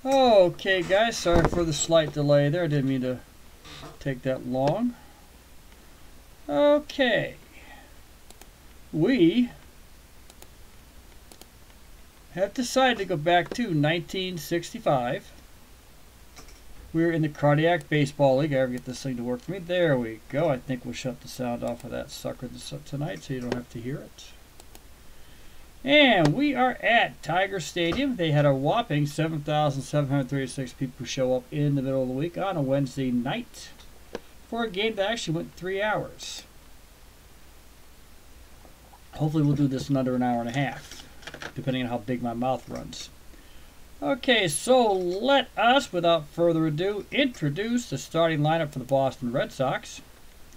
Okay, guys, sorry for the slight delay there. I didn't mean to take that long. Okay. We have decided to go back to 1965. We're in the Cardiac Baseball League. I ever get this thing to work for me. There we go. I think we'll shut the sound off of that sucker tonight so you don't have to hear it. And we are at Tiger Stadium. They had a whopping 7,736 people show up in the middle of the week on a Wednesday night for a game that actually went 3 hours. Hopefully we'll do this in under an hour and a half, depending on how big my mouth runs. Okay, so let us, without further ado, introduce the starting lineup for the Boston Red Sox.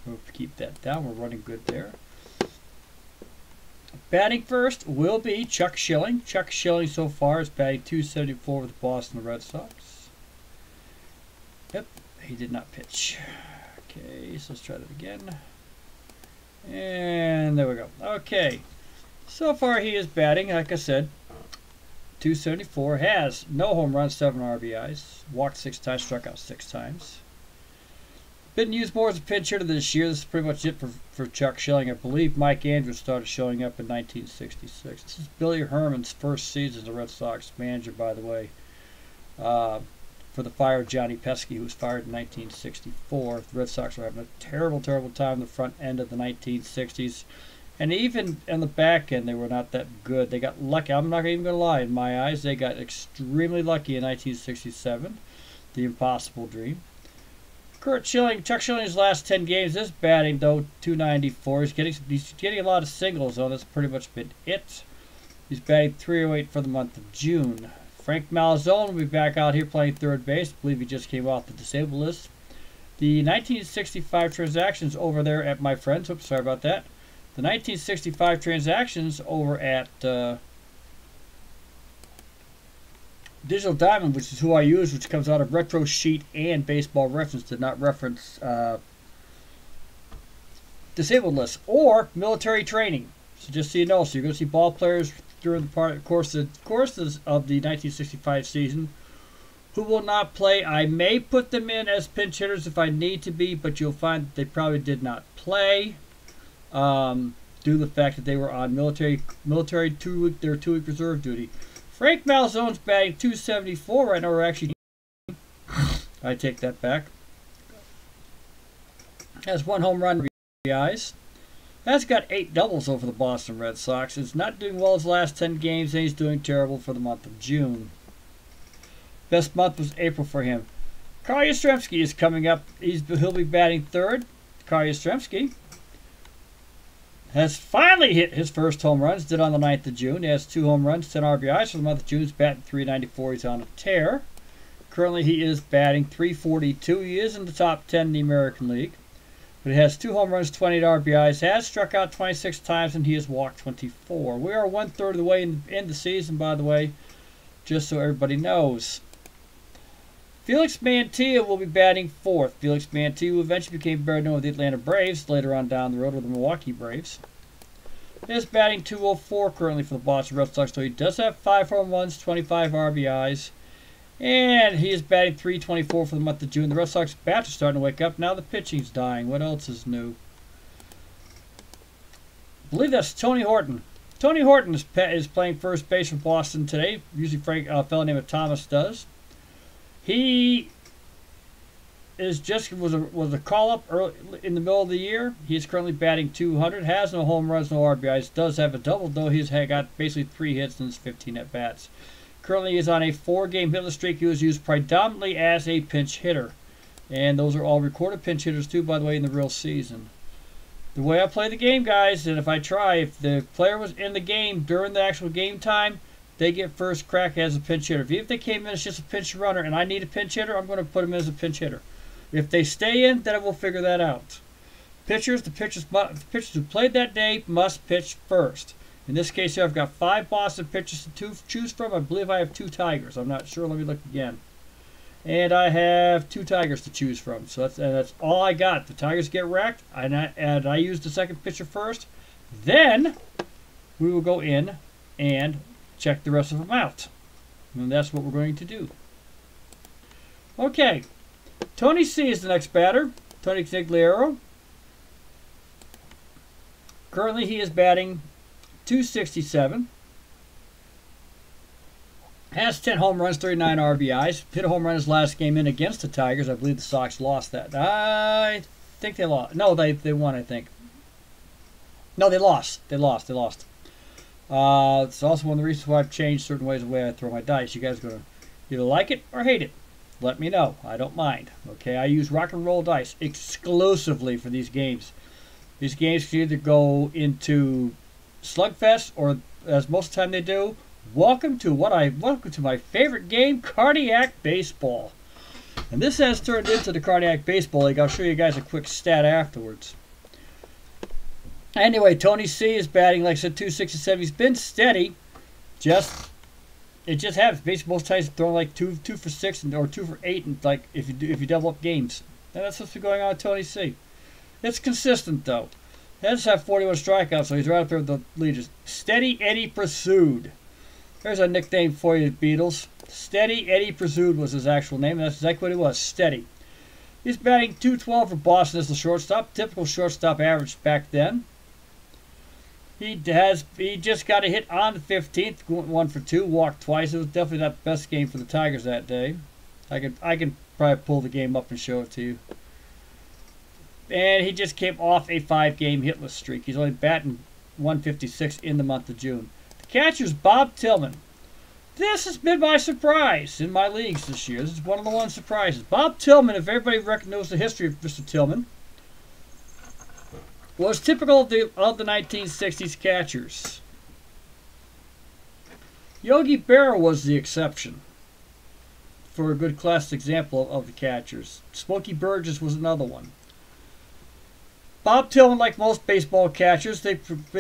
We'll keep that down. We're running good there. Batting first will be Chuck Schilling. Chuck Schilling so far is batting .274 with the Boston Red Sox. Yep, he did not pitch. Okay, so let's try that again. And there we go. Okay, so far he is batting, like I said, .274. Has no home runs, 7 RBIs. Walked 6 times, struck out 6 times. Been used more as a pinch hitter this year. This is pretty much it for Chuck Schilling. I believe Mike Andrews started showing up in 1966. This is Billy Herman's first season as a Red Sox manager, by the way, for the fired Johnny Pesky, who was fired in 1964. The Red Sox were having a terrible, terrible time in the front end of the 1960s. And even in the back end, they were not that good. They got lucky. I'm not even going to lie. In my eyes, they got extremely lucky in 1967. The impossible dream. Chuck Schilling's last 10 games is batting, though, .294. He's getting a lot of singles, though. That's pretty much been it. He's batting .308 for the month of June. Frank Malazone will be back out here playing third base. I believe he just came off the disabled list. The 1965 transactions over there at my friends. Oops, sorry about that. The 1965 transactions over at Digital Diamond, which is who I use, which comes out of Retro Sheet and Baseball Reference, did not reference disabled lists or military training. So just so you know, so you're going to see ball players during the courses of the 1965 season who will not play. I may put them in as pinch hitters if I need to be, but you'll find that they probably did not play due to the fact that they were on military their 2-week reserve duty. Frank Malzone's batting .274 right now. We're actually, I take that back. Has 1 home run, RBIs. Has got 8 doubles over the Boston Red Sox. Is not doing well his last 10 games, and he's doing terrible for the month of June. Best month was April for him. Carl Yastrzemski is coming up. He'll be batting third. Carl Yastrzemski has finally hit his first home runs. Did on the 9th of June. He has 2 home runs, 10 RBIs for the month of June. He's batting .394. He's on a tear. Currently, he is batting .342. He is in the top 10 in the American League. But he has 2 home runs, 28 RBIs. Has struck out 26 times, and he has walked 24. We are 1/3 of the way in the season, by the way, just so everybody knows. Felix Mantilla will be batting 4th. Felix Mantilla, who eventually became better known with the Atlanta Braves, later on down the road with the Milwaukee Braves. He is batting .204 currently for the Boston Red Sox, so he does have 5 home runs, 25 RBIs. And he is batting .324 for the month of June. The Red Sox bats are starting to wake up. Now the pitching's dying. What else is new? I believe that's Tony Horton. Tony Horton is playing first base for Boston today. Usually a fellow named Thomas does. He is was a call-up early in the middle of the year. He is currently batting .200. Has no home runs, no RBIs. Does have a double, though. He's got basically 3 hits in his 15 at-bats. Currently, he is on a 4-game hitless streak. He was used predominantly as a pinch hitter. And those are all recorded pinch hitters, too, by the way, in the real season. The way I play the game, guys, and if the player was in the game during the actual game time, they get first crack as a pinch hitter. If they came in as just a pinch runner and I need a pinch hitter, I'm going to put them in as a pinch hitter. If they stay in, then we'll figure that out. The pitchers who played that day must pitch first. In this case here, I've got 5 Boston pitchers to choose from. I believe I have 2 Tigers. I'm not sure. Let me look again. And I have 2 Tigers to choose from. So that's all I got. The Tigers get wrecked, and I use the second pitcher first. Then we will go in and check the rest of them out. And that's what we're going to do. Okay. Tony C is the next batter. Tony Zigliero. Currently, he is batting .267. Has 10 home runs, 39 RBIs. Hit a home run his last game in against the Tigers. I believe the Sox lost that. I think they lost. No, they won, I think. No, they lost. They lost. It's also one of the reasons why I've changed certain ways the way I throw my dice. You guys are going to either like it or hate it. Let me know. I don't mind. Okay, I use rock and roll dice exclusively for these games. These games can either go into slugfest or, as most of the time they do, welcome to my favorite game, cardiac baseball. And this has turned into the cardiac baseball league. I'll show you guys a quick stat afterwards. Anyway, Tony C is batting, like I said, .267. He's been steady. It just happens. Basically, most times throwing like 2 for 6 or 2 for 8, and like if you double up games. And that's what's been going on with Tony C. It's consistent though. He does have 41 strikeouts, so he's right up there with the leaders. Steady Eddie Pursued. There's a nickname for you, Beatles. Steady Eddie Pursued was his actual name, and that's exactly what he was. Steady. He's batting .212 for Boston as the shortstop. Typical shortstop average back then. He just got a hit on the 15th, went 1 for 2, walked twice. It was definitely not the best game for the Tigers that day. I can probably pull the game up and show it to you. And he just came off a 5-game hitless streak. He's only batting .156 in the month of June. The catcher's Bob Tillman. This has been my surprise in my leagues this year. This is one of the one surprises. Bob Tillman, if everybody knows the history of Mr. Tillman, was typical of the 1960s catchers. Yogi Berra was the exception for a good classic example of the catchers. Smokey Burgess was another one. Bob Tillman, like most baseball catchers, they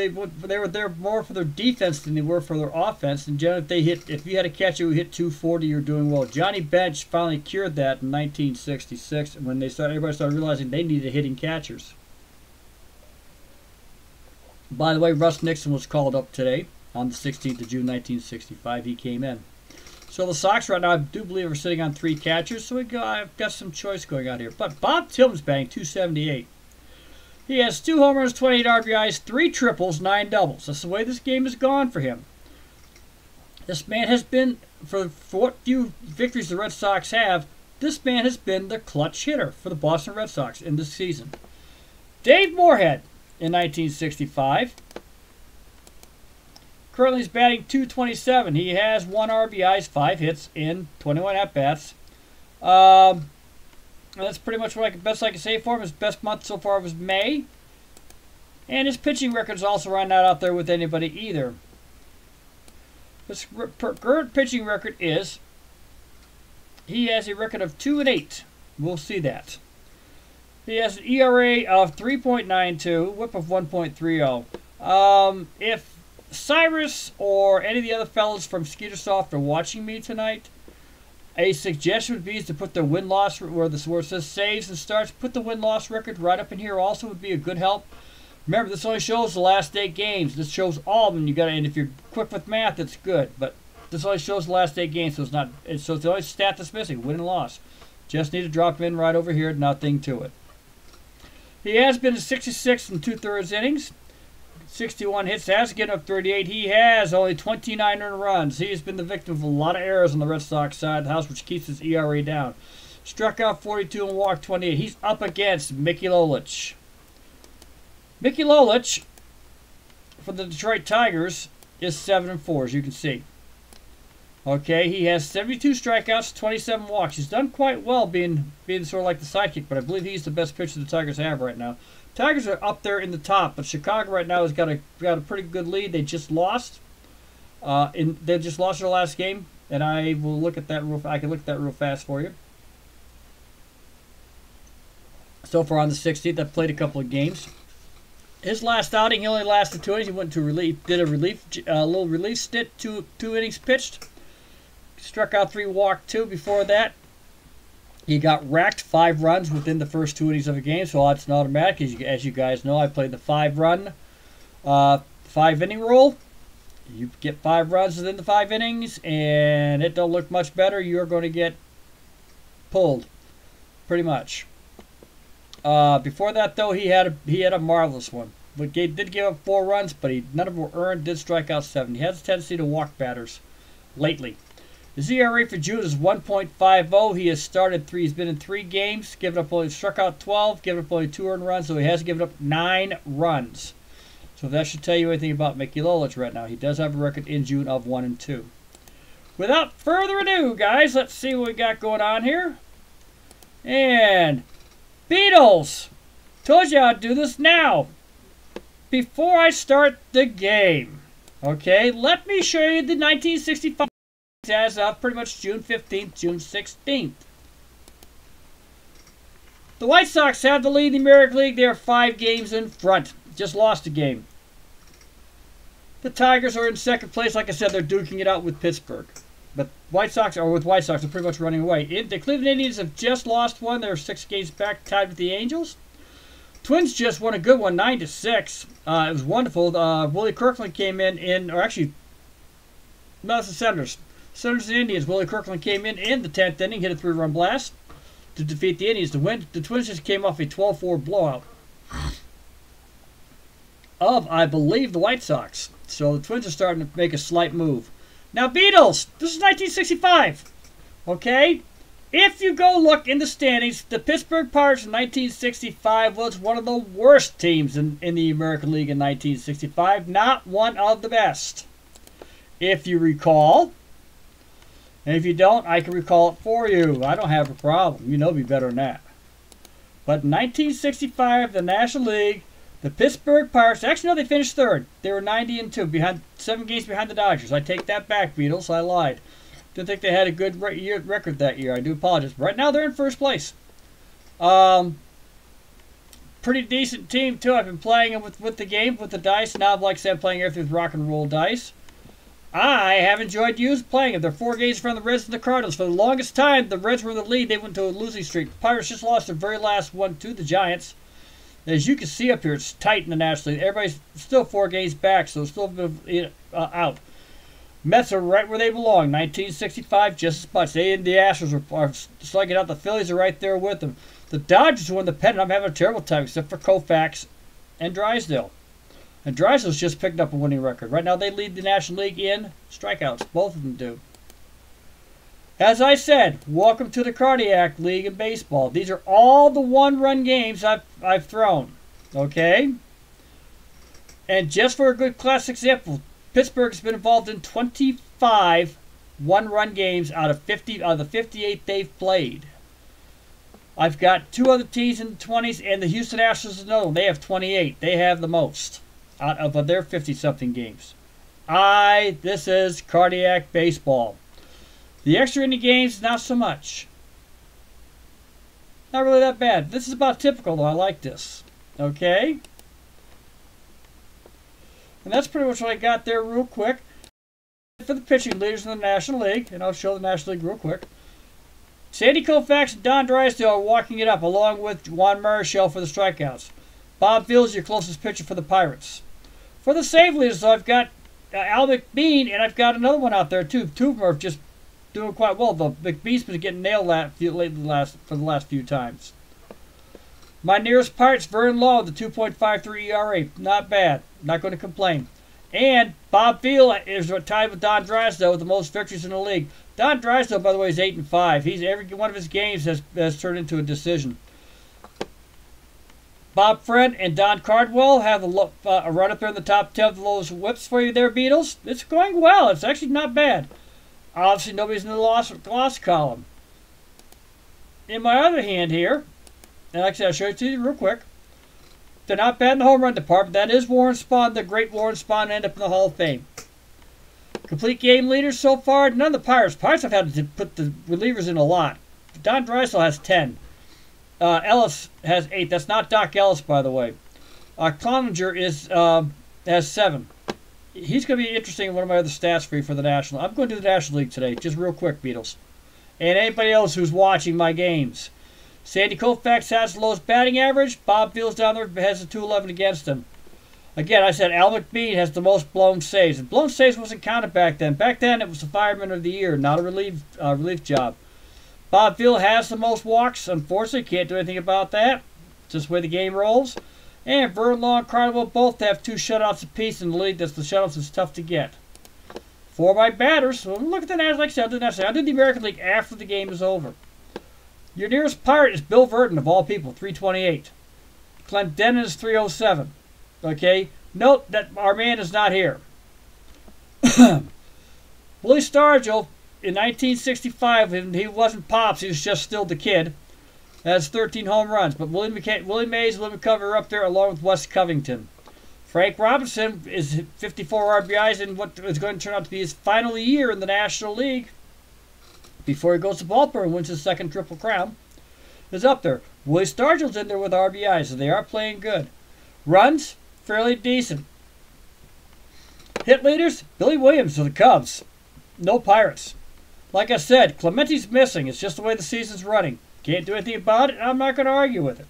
were there more for their defense than they were for their offense. And generally, if you had a catcher who hit .240, you're doing well. Johnny Bench finally cured that in 1966 when everybody started realizing they needed hitting catchers. By the way, Russ Nixon was called up today on the 16th of June, 1965. He came in. So the Sox right now, I do believe, are sitting on 3 catchers. So I've got some choice going on here. But Bob Tillman's batting .278. He has 2 home runs, 28 RBIs, 3 triples, 9 doubles. That's the way this game has gone for him. This man has been, for what few victories the Red Sox have, this man has been the clutch hitter for the Boston Red Sox in this season. Dave Morehead in 1965. Currently he's batting .227. He has 1 RBIs, 5 hits in 21 at-bats. That's pretty much what best I can say for him. His best month so far was May. And his pitching record is also right not out there with anybody either. His current pitching record is, he has a record of 2-8. We'll see that. He has an ERA of 3.92, whip of 1.30. If Cyrus or any of the other fellas from Skeetersoft are watching me tonight, a suggestion would be to put the win-loss, where it says saves and starts, put the win-loss record right up in here also would be a good help. Remember, this only shows the last 8 games. This shows all of them. And if you're quick with math, it's good. But this only shows the last 8 games, so it's not. So it's the only stat that's missing: win and loss. Just need to drop in right over here. Nothing to it. He has been in 66 and 2/3 innings, 61 hits. Has given up 38. He has only 29 earned runs. He has been the victim of a lot of errors on the Red Sox side of the house, which keeps his ERA down. Struck out 42 and walked 28. He's up against Mickey Lolich. Mickey Lolich, for the Detroit Tigers, is 7-4, as you can see. Okay, he has 72 strikeouts, 27 walks. He's done quite well being sort of like the sidekick, but I believe he's the best pitcher the Tigers have right now. Tigers are up there in the top, but Chicago right now has got a pretty good lead. They just lost. They just lost their last game, and I will look at that I can look at that real fast for you. So far on the 16th, I've played a couple of games. His last outing, he only lasted 2 innings. He went to relief, did a little relief stint, two innings pitched. Struck out 3, walked 2. Before that, he got racked 5 runs within the first 2 innings of a game, so it's an automatic. As you guys know, I played the 5-run, 5-inning rule. You get 5 runs within the 5 innings, and it don't look much better. You're going to get pulled, pretty much. Before that, though, he had a marvelous one. But did give up 4 runs, but none of them were earned. Did strike out 7. He has a tendency to walk batters lately. His ERA for June is 1.50. He has started 3. He's been in 3 games, struck out 12, given up only 2 earned runs, so he has given up 9 runs. So that should tell you anything about Mickey Lolich right now. He does have a record in June of 1-2. Without further ado, guys, let's see what we got going on here. And Beatles, told you I'd do this now. Before I start the game, okay, let me show you the 1965 as of pretty much June 15th, June 16th. The White Sox have the lead in the American League. They are 5 games in front. Just lost a game. The Tigers are in second place. Like I said, they're duking it out with Pittsburgh. But White Sox, they're pretty much running away. The Cleveland Indians have just lost one. They're 6 games back, tied with the Angels. Twins just won a good one, 9-6. It was wonderful. Willie Kirkland came or actually, no, it's the Senators. Senators and Indians. Willie Kirkland came in the 10th inning, hit a 3-run blast to defeat the Indians to win. The Twins just came off a 12-4 blowout of, I believe, the White Sox. So the Twins are starting to make a slight move. Now, Beatles, this is 1965. Okay? If you go look in the standings, the Pittsburgh Pirates in 1965 was one of the worst teams in the American League in 1965. Not one of the best. If you recall, and if you don't, I can recall it for you. I don't have a problem. You know me better than that. But in 1965, the National League, the Pittsburgh Pirates, actually, no, they finished 3rd. They were 90-2, 7 games behind the Dodgers. I take that back, Beatles. I lied. Didn't think they had a good record that year. I do apologize. Right now, they're in 1st place. Pretty decent team, too. I've been playing with the game, with the dice. Now, like I said, I'm playing everything with rock and roll dice. I have enjoyed playing them. They're 4 games from the Reds and the Cardinals. For the longest time, the Reds were in the lead. They went to a losing streak. The Pirates just lost their very last one to the Giants. As you can see up here, it's tight in the National League. Everybody's still 4 games back, so it's still a bit out. Mets are right where they belong. 1965, just as much. The Astros are slugging out. The Phillies are right there with them. The Dodgers won the pennant. I'm having a terrible time, except for Koufax and Drysdale. And Drysdale's just picked up a winning record. Right now, they lead the National League in strikeouts. Both of them do. As I said, welcome to the Cardiac League in baseball. These are all the 1-run games I've thrown. Okay? And just for a good class example, Pittsburgh's been involved in 25 1-run games out of the 58 they've played. I've got 2 other teams in the 20s, and the Houston Astros is another one. They have 28. They have the most out of their 50-something games. This is cardiac baseball. The extra inning games, not so much. Not really that bad. This is about typical, though. I like this. Okay? And that's pretty much what I got there real quick. For the pitching leaders in the National League, and I'll show the National League real quick. Sandy Koufax and Don Drysdale are walking it up, along with Juan Marichal for the strikeouts. Bob Fields, your closest pitcher for the Pirates. For the save leaders, though, I've got Al McBean, and I've got another one out there, too. 2 of them are just doing quite well, though. McBean's been getting nailed for the last few times. My nearest Pirates, Vern Law, the 2.53 ERA. Not bad. Not going to complain. And Bob Field is tied with Don Drysdale with the most victories in the league. Don Drysdale, by the way, is 8-5. Every one of his games has turned into a decision. Bob Friend and Don Cardwell have a run up there in the top 10 of the lowest whips for you there, Beatles. It's going well. It's actually not bad. Obviously, nobody's in the loss column. In my other hand here, and like I said, I'll show it to you real quick. They're not bad in the home run department. That is Warren Spahn, the great Warren Spahn, end up in the Hall of Fame. Complete game leaders so far, none of the Pirates. Pirates have had to put the relievers in a lot. Don Drysdale has 10. Ellis has 8. That's not Doc Ellis, by the way. Cloninger has 7. He's going to be interesting in one of my other stats for you for the National. I'm going to do the National League today, just real quick, Beatles. And anybody else who's watching my games. Sandy Koufax has the lowest batting average. Bob Fields down there has a 211 against him. Again, I said Al McBean has the most blown saves. And blown saves wasn't counted back then. Back then, it was the fireman of the year, not a relief job. Bobville has the most walks. Unfortunately, can't do anything about that. Just the way the game rolls. And Verlaw and Carnival both have 2 shutouts apiece in the league. That's the shutouts is tough to get. 4 by batters. So look at the National. Like I said, I'll do the American League after the game is over. Your nearest Pirate is Bill Verdon, of all people, 328. Clendenin is 307. Okay? Note that our man is not here. Willie Stargell, in 1965, and he wasn't Pops, he was just still the kid, has 13 home runs. But Willie Mays and Willie McCovey are up there along with Wes Covington. Frank Robinson is 54 RBIs in what is going to turn out to be his final year in the National League before he goes to Baltimore and wins his 2nd Triple Crown. Is up there. Willie Stargell's in there with RBIs, so they are playing good. Runs, fairly decent. Hit leaders, Billy Williams of the Cubs. No Pirates. Like I said, Clementi's missing. It's just the way the season's running. Can't do anything about it, and I'm not going to argue with it.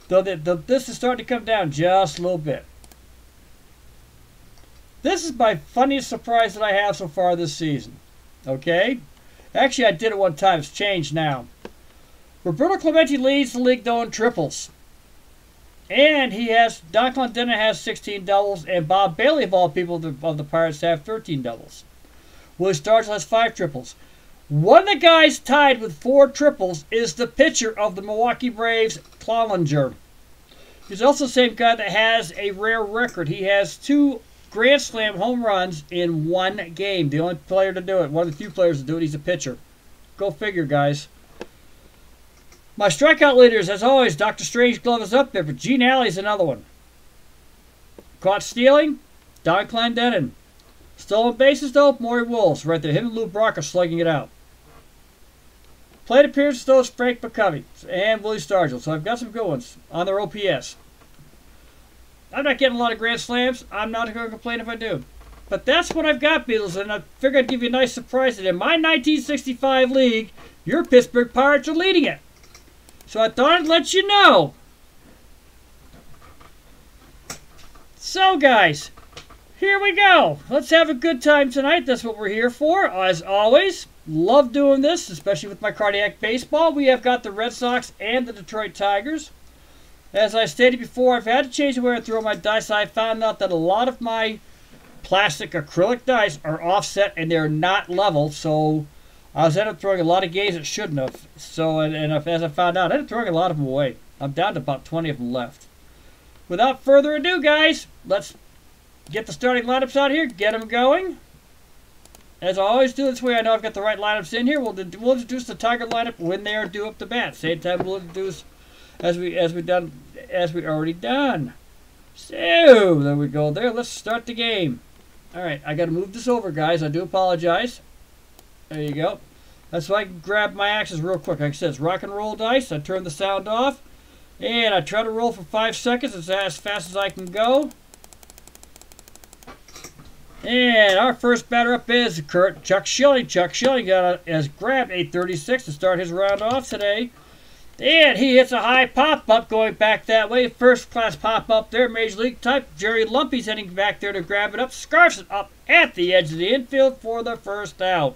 Though this is starting to come down just a little bit. This is my funniest surprise that I have so far this season. Okay? Actually, I did it one time. It's changed now. Roberto Clemente leads the league, though, in triples. And Don Clendenin has 16 doubles, and Bob Bailey, of all people of the Pirates, have 13 doubles. Willie Stargell has 5 triples. One of the guys tied with 4 triples is the pitcher of the Milwaukee Braves, Clollinger. He's also the same guy that has a rare record. He has 2 Grand Slam home runs in 1 game. The only player to do it. One of the few players to do it. He's a pitcher. Go figure, guys. My strikeout leaders, as always, Dr. Strangeglove is up there, but Gene Alley's another one. Caught stealing, Don Clendenin. Stolen bases, though, Maury Wolves. Right there. Him and Lou Brock are slugging it out. Plate appearances, though, is Frank McCovey and Willie Stargell. So I've got some good ones on their OPS. I'm not getting a lot of Grand Slams. I'm not going to complain if I do. But that's what I've got, Beatles, and I figured I'd give you a nice surprise that in my 1965 league, your Pittsburgh Pirates are leading it. So I thought I'd let you know. So, guys, here we go. Let's have a good time tonight. That's what we're here for. As always, love doing this, especially with my cardiac baseball. We have got the Red Sox and the Detroit Tigers. As I stated before, I've had to change the way I throw my dice. I found out that a lot of my plastic acrylic dice are offset and they're not level, so I was ended up throwing a lot of games that shouldn't have. So, as I found out, I ended up throwing a lot of them away. I'm down to about 20 of them left. Without further ado, guys, let's get the starting lineups out here, get them going. As I always do this way, I know I've got the right lineups in here. We'll introduce the Tiger lineup when they are due up to bat. Same time we'll introduce as we already done. So there we go. There, let's start the game. All right, I got to move this over, guys. I do apologize. There you go. That's why I can grab my axes real quick. Like I said, it's rock and roll dice. I turn the sound off, and I try to roll for 5 seconds as fast as I can go. And our first batter up is Chuck Schilling. Chuck Schilling has grabbed a 36 to start his round off today. And he hits a high pop-up going back that way. First-class pop-up there, Major League type. Jerry Lumpy's heading back there to grab it up. Scarfs it up at the edge of the infield for the first out.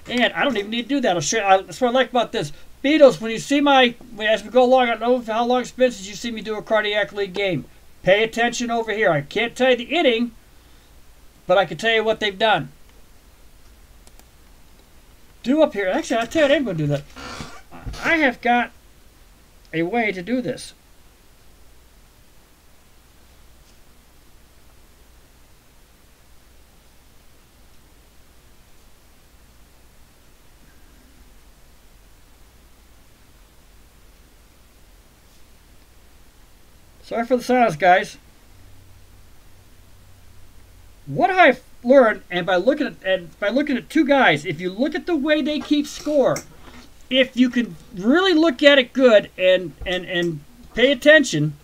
And I don't even need to do that. I'll show you. That's what I like about this. Beatles, when you see as we go along, I don't know how long it's been since you see me do a Cardiac League game. Pay attention over here. I can't tell you the inning, but I can tell you what they've done. Do up here. Actually, I'll tell you what I'm going to do that. I have got a way to do this. Sorry for the silence, guys. What I've learned, and by looking at 2 guys, if you look at the way they keep score, if you can really look at it good and pay attention,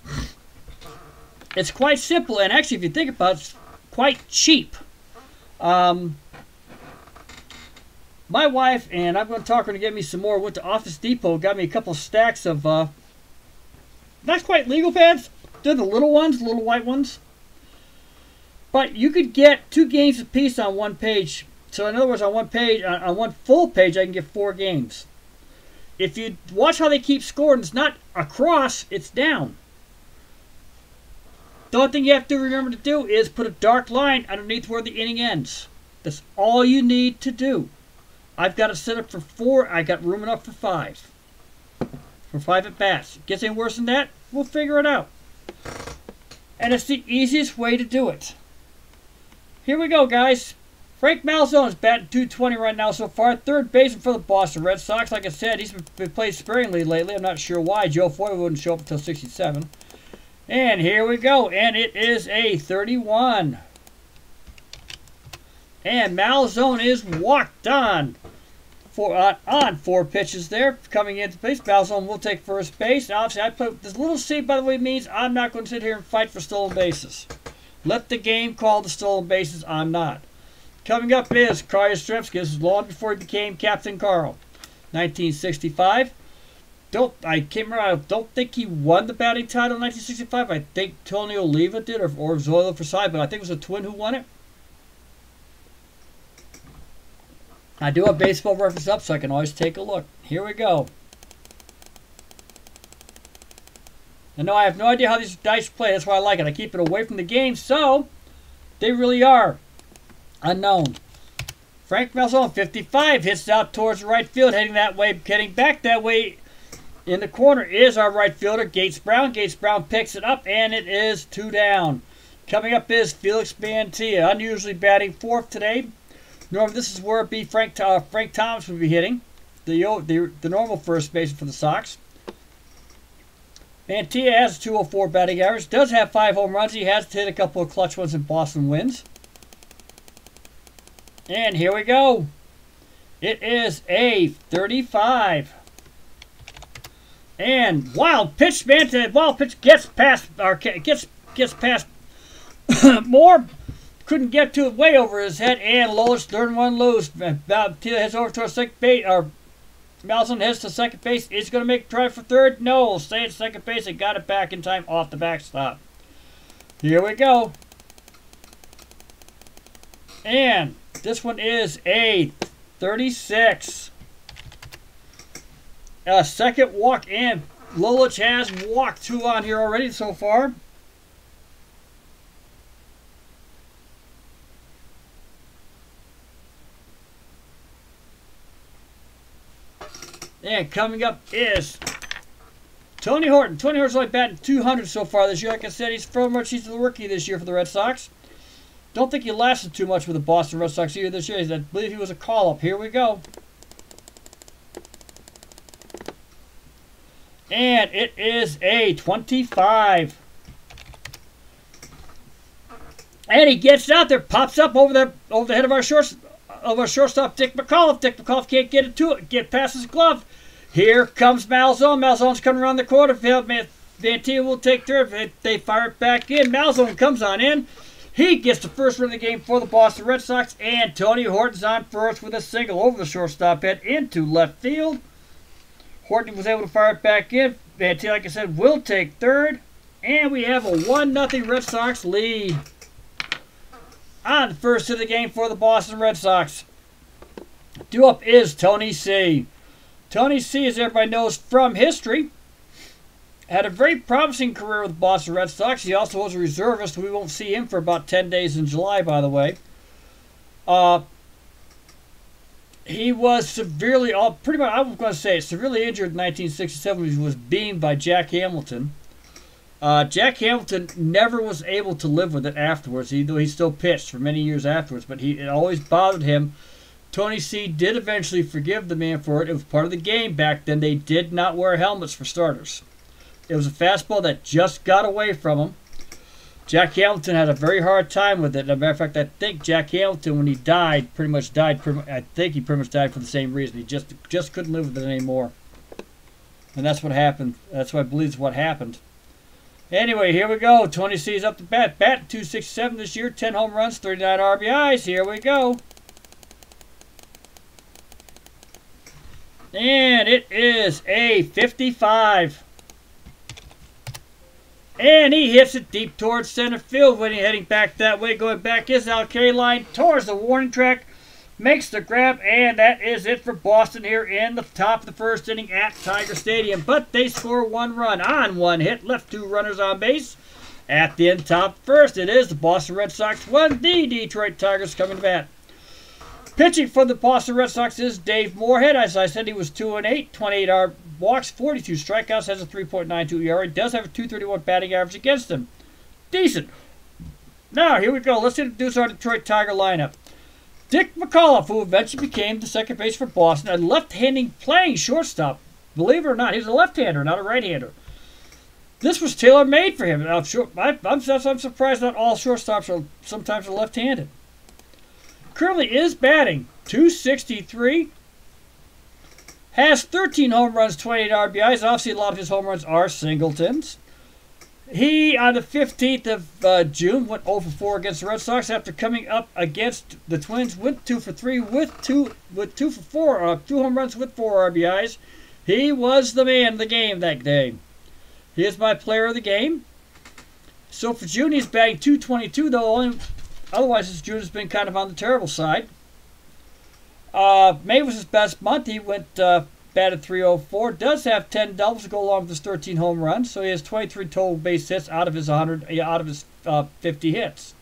it's quite simple. And actually, if you think about it, it's quite cheap. My wife, and I'm going to talk her to get me some more, went to Office Depot, got me a couple stacks of not quite legal pads. They're the little ones, little white ones. But you could get 2 games apiece on 1 page So in other words, on one page, on one full page, I can get 4 games. If you watch how they keep scoring, it's not across, it's down. The only thing you have to remember to do is put a dark line underneath where the inning ends. That's all you need to do. I've got it set up for 4. I got room enough for 5. For 5 at bats. Gets any worse than that? We'll figure it out. And it's the easiest way to do it. Here we go, guys. Frank Malzone is batting .220 right now so far. Third baseman for the Boston Red Sox. Like I said, he's been played sparingly lately. I'm not sure why. Joe Foy wouldn't show up until 67. And here we go. And it is a 31. And Malzone is walked on. On 4 pitches there. Coming into base. Malzone will take first base. Obviously, I put this little C, by the way, means I'm not going to sit here and fight for stolen bases. Let the game call the stolen bases. I'm not. Coming up is Carl Yastrzemski. This is long before he became Captain Carl. 1965. I can't remember. I don't think he won the batting title in 1965. I think Tony Oliva did, or Zoilo Forsythe, but I think it was a twin who won it. I do have Baseball Reference up, so I can always take a look. Here we go. And no, I have no idea how these dice play. That's why I like it. I keep it away from the game, so they really are unknown. Frank Malzone, 55, hits out towards the right field, heading that way, heading back that way. In the corner is our right fielder, Gates Brown. Gates Brown picks it up, and it is 2 down. Coming up is Felix Mantilla, unusually batting 4th today. Normally, this is where it'd be Frank Thomas would be hitting, the normal first baseman for the Sox. Mantilla has a 204 batting average, does have 5 home runs. He has hit a couple of clutch ones in Boston wins. And here we go. It is a 35. And wild pitch, man. Wild pitch gets past Moore. Couldn't get to it, way over his head. And Lolich, third one loose. Mantilla heads over to second base. Or Malzone heads to second base. Is going to make a try for third. No. Stay at second base. They got it back in time off the backstop. Here we go. And this one is a 36. A second walk, and Lolich has walked 2 on here already so far. And coming up is Tony Horton. Tony Horton's only batting 200 so far this year. Like I said, he's the rookie this year for the Red Sox. Don't think he lasted too much with the Boston Red Sox either this year. I believe he was a call-up. Here we go. And it is a 25. And he gets out there, pops up over the head of our shortstop, Dick McAuliffe. Dick McAuliffe can't get it to it. Get past his glove. Here comes Malzone. Malzone's coming around the corner. Mantilla will take third. They fire it back in. Malzone comes on in. He gets the first run of the game for the Boston Red Sox. And Tony Horton's on first with a single over the shortstop head into left field. Horton was able to fire it back in. Mantilla, like I said, will take third. And we have a 1-0 Red Sox lead. On the first of the game for the Boston Red Sox. Due up is Tony C. Tony C, as everybody knows from history, had a very promising career with the Boston Red Sox. He also was a reservist. We won't see him for about 10 days in July, by the way. He was severely, pretty much, I was going to say, severely injured in 1967 when he was beamed by Jack Hamilton. Jack Hamilton never was able to live with it afterwards, though he still pitched for many years afterwards, but it always bothered him. Tony C did eventually forgive the man for it. It was part of the game back then. They did not wear helmets for starters. It was a fastball that just got away from him. Jack Hamilton had a very hard time with it. As a matter of fact, I think Jack Hamilton, when he died, pretty much died. I think he pretty much died for the same reason. He just couldn't live with it anymore. And that's what happened. That's what I believe is what happened. Anyway, here we go. Tony C is up to bat. Bat 267 this year. 10 home runs, 39 RBIs. Here we go. And it is a 55. And he hits it deep towards center field when he's heading back that way. Going back is Al Carey line towards the warning track. makes the grab, and that is it for Boston here in the top of the first inning at Tiger Stadium. But they score 1 run on 1 hit, left 2 runners on base. At the end, top first, it is the Boston Red Sox 1, the Detroit Tigers coming to bat. Pitching for the Boston Red Sox is Dave Morehead. As I said, he was 2-8, 28 walks, 42 strikeouts, has a 3.92 ERA, does have a 231 batting average against him. Decent. Now, here we go. Let's introduce our Detroit Tiger lineup. Dick McAuliffe, who eventually became the second base for Boston, a left-handing playing shortstop. Believe it or not, he's a left-hander, not a right-hander. This was tailor-made for him. I'm surprised not all shortstops are sometimes left-handed. Currently is batting .263. Has 13 home runs, 28 RBIs. Obviously, a lot of his home runs are singletons. He, on the 15th of June, went 0 for 4 against the Red Sox after coming up against the Twins. Went 2 for 3 with 2 for 4, 2 home runs with 4 RBIs. He was the man of the game that day. He is my player of the game. So for June, he's batting .222, though otherwise his June has been kind of on the terrible side. May was his best month. He went batted .304. Does have 10 doubles to go along with his 13 home runs, so he has 23 total base hits out of his 50 hits.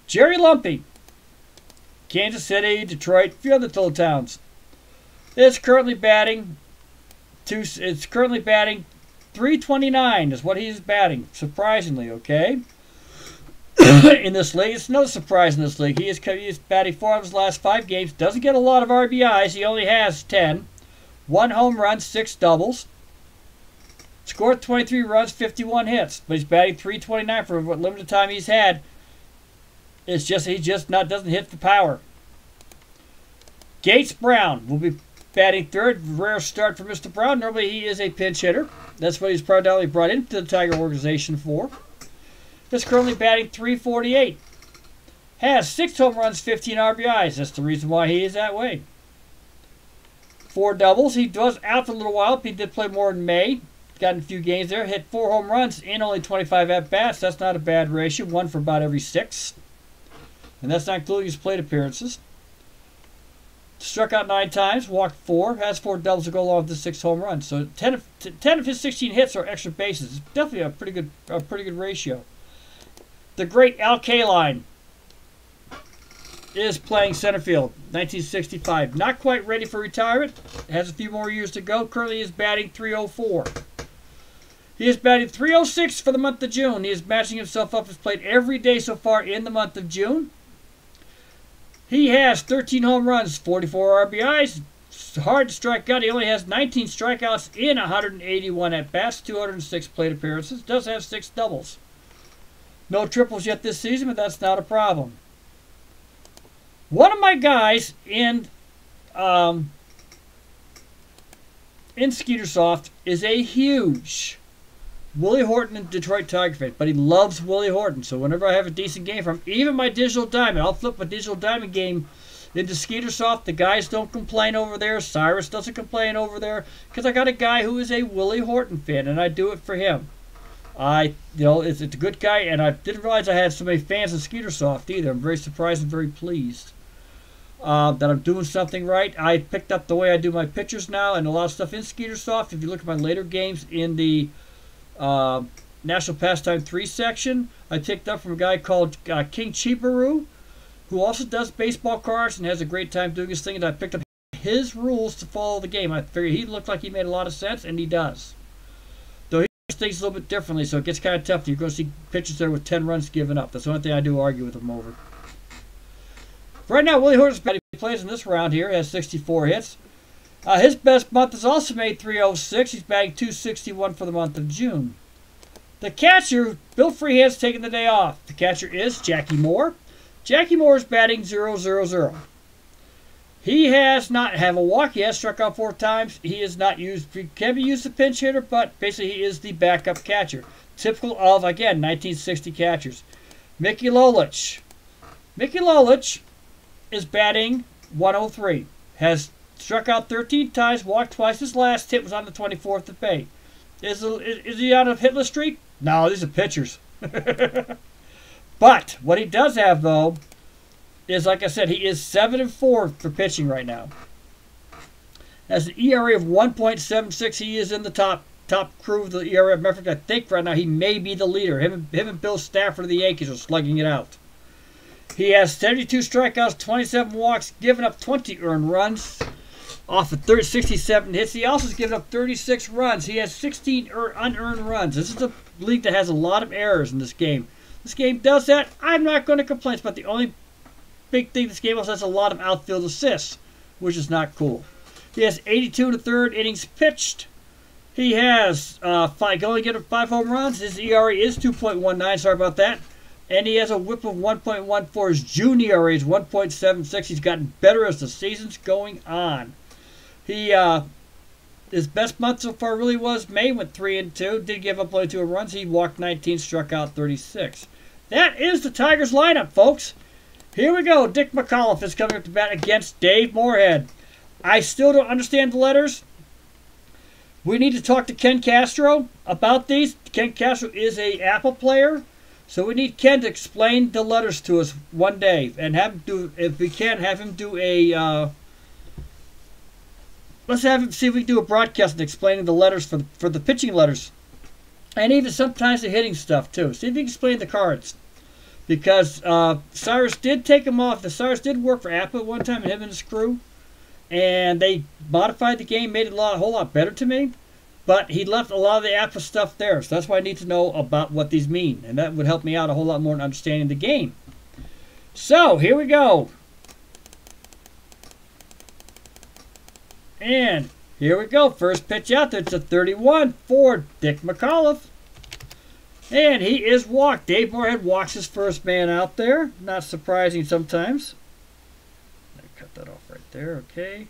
Jerry Lumpy, Kansas City, Detroit, a few other little towns. It's currently batting .329 is what he's batting, surprisingly, okay? In this league, it's no surprise in this league. He is batting 4 of his last 5 games. Doesn't get a lot of RBIs. He only has 10. 1 home run, 6 doubles. Scored 23 runs, 51 hits. But he's batting .329 for what limited time he's had. It's just doesn't hit the power. Gates Brown will be batting third. Rare start for Mr. Brown. Normally he is a pinch hitter. That's what he's predominantly brought into the Tiger organization for. Is currently batting .348. Has 6 home runs, 15 RBIs. That's the reason why he is that way. 4 doubles. He was out for a little while. He did play more in May. Got in a few games there. Hit 4 home runs in only 25 at-bats. That's not a bad ratio. 1 for about every 6. And that's not including his plate appearances. Struck out 9 times. Walked 4. Has 4 doubles to go along with the 6 home runs. So 10 of his 16 hits are extra bases. It's definitely a pretty good ratio. The great Al Kaline is playing center field, 1965. Not quite ready for retirement. Has a few more years to go. Currently is batting .304. He is batting .306 for the month of June. He is matching himself up his plate every day so far in the month of June. He has 13 home runs, 44 RBIs. It's hard to strike out. He only has 19 strikeouts in 181 at-bats, 206 plate appearances. Does have 6 doubles. No triples yet this season, but that's not a problem. One of my guys in Skeetersoft is a huge Willie Horton and Detroit Tiger fan, but he loves Willie Horton. So whenever I have a decent game from him, even my Digital Diamond, I'll flip my Digital Diamond game into Skeetersoft. The guys don't complain over there. Cyrus doesn't complain over there because I got a guy who is a Willie Horton fan, and I do it for him. It's a good guy, and I didn't realize I had so many fans of Skeetersoft either. I'm very surprised and very pleased that I'm doing something right. I picked up the way I do my pictures now and a lot of stuff in Skeetersoft. If you look at my later games in the National Pastime 3 section, I picked up from a guy called King Cheebaroo, who also does baseball cards and has a great time doing his thing, and I picked up his rules to follow the game. I figured he looked like he made a lot of sense, and he does. Things a little bit differently, so it gets kind of tough. You're going to see pitchers there with 10 runs given up. That's the only thing I do argue with him over. Right now, Willie Horton's batting plays in this round here, has 64 hits. His best month is also made .306. He's batting .261 for the month of June. The catcher, Bill Freehand's taking the day off. The catcher is Jackie Moore. Jackie Moore is batting .000. He has not have a walk. He has struck out 4 times. He is not used. He can be used as a pinch hitter, but basically he is the backup catcher. Typical of, again, 1960 catchers. Mickey Lolich. Mickey Lolich is batting .103. Has struck out 13 times, walked twice. His last hit was on the 24th of May. Is he on a hitless streak? No, these are pitchers. But what he does have, though, is, like I said, he is 7-4 for pitching right now. Has an ERA of 1.76. He is in the top crew of the ERA. Matter of fact, I think right now he may be the leader. Him and Bill Stafford of the Yankees are slugging it out. He has 72 strikeouts, 27 walks, given up 20 earned runs off of 67 hits. He also has given up 36 runs. He has 16 unearned runs. This is a league that has a lot of errors in this game. This game does that. I'm not going to complain. It's about the only big thing this game also has a lot of outfield assists, which is not cool. He has 82 1/3 innings pitched. He has can only get 5 home runs. His ERA is 2.19. Sorry about that. And he has a whip of 1.14. His June ERA is 1.76. He's gotten better as the season's going on. He his best month so far really was May. Went 3-2. Did give up only 2 runs. He walked 19, struck out 36. That is the Tigers lineup, folks. Here we go. Dick McAuliffe is coming up to bat against Dave Morehead. I still don't understand the letters. We need to talk to Ken Castro about these. Ken Castro is a Apple player, so we need Ken to explain the letters to us one day, and have him do, if we can, have him do a. Let's have him see if we can do a broadcast and explaining the letters for the pitching letters, and even sometimes the hitting stuff too. See if he can explain the cards, because Cyrus did take him off. The Cyrus did work for Apple at one time, and him and his crew. And they modified the game, made it a whole lot better to me. But he left a lot of the Apple stuff there. So that's why I need to know about what these mean. And that would help me out a whole lot more in understanding the game. So, here we go. And here we go. First pitch out there. It's a 31 for Dick McAuliffe. And he is walked. Dave Morehead walks his first man out there. Not surprising sometimes. Cut that off right there, okay.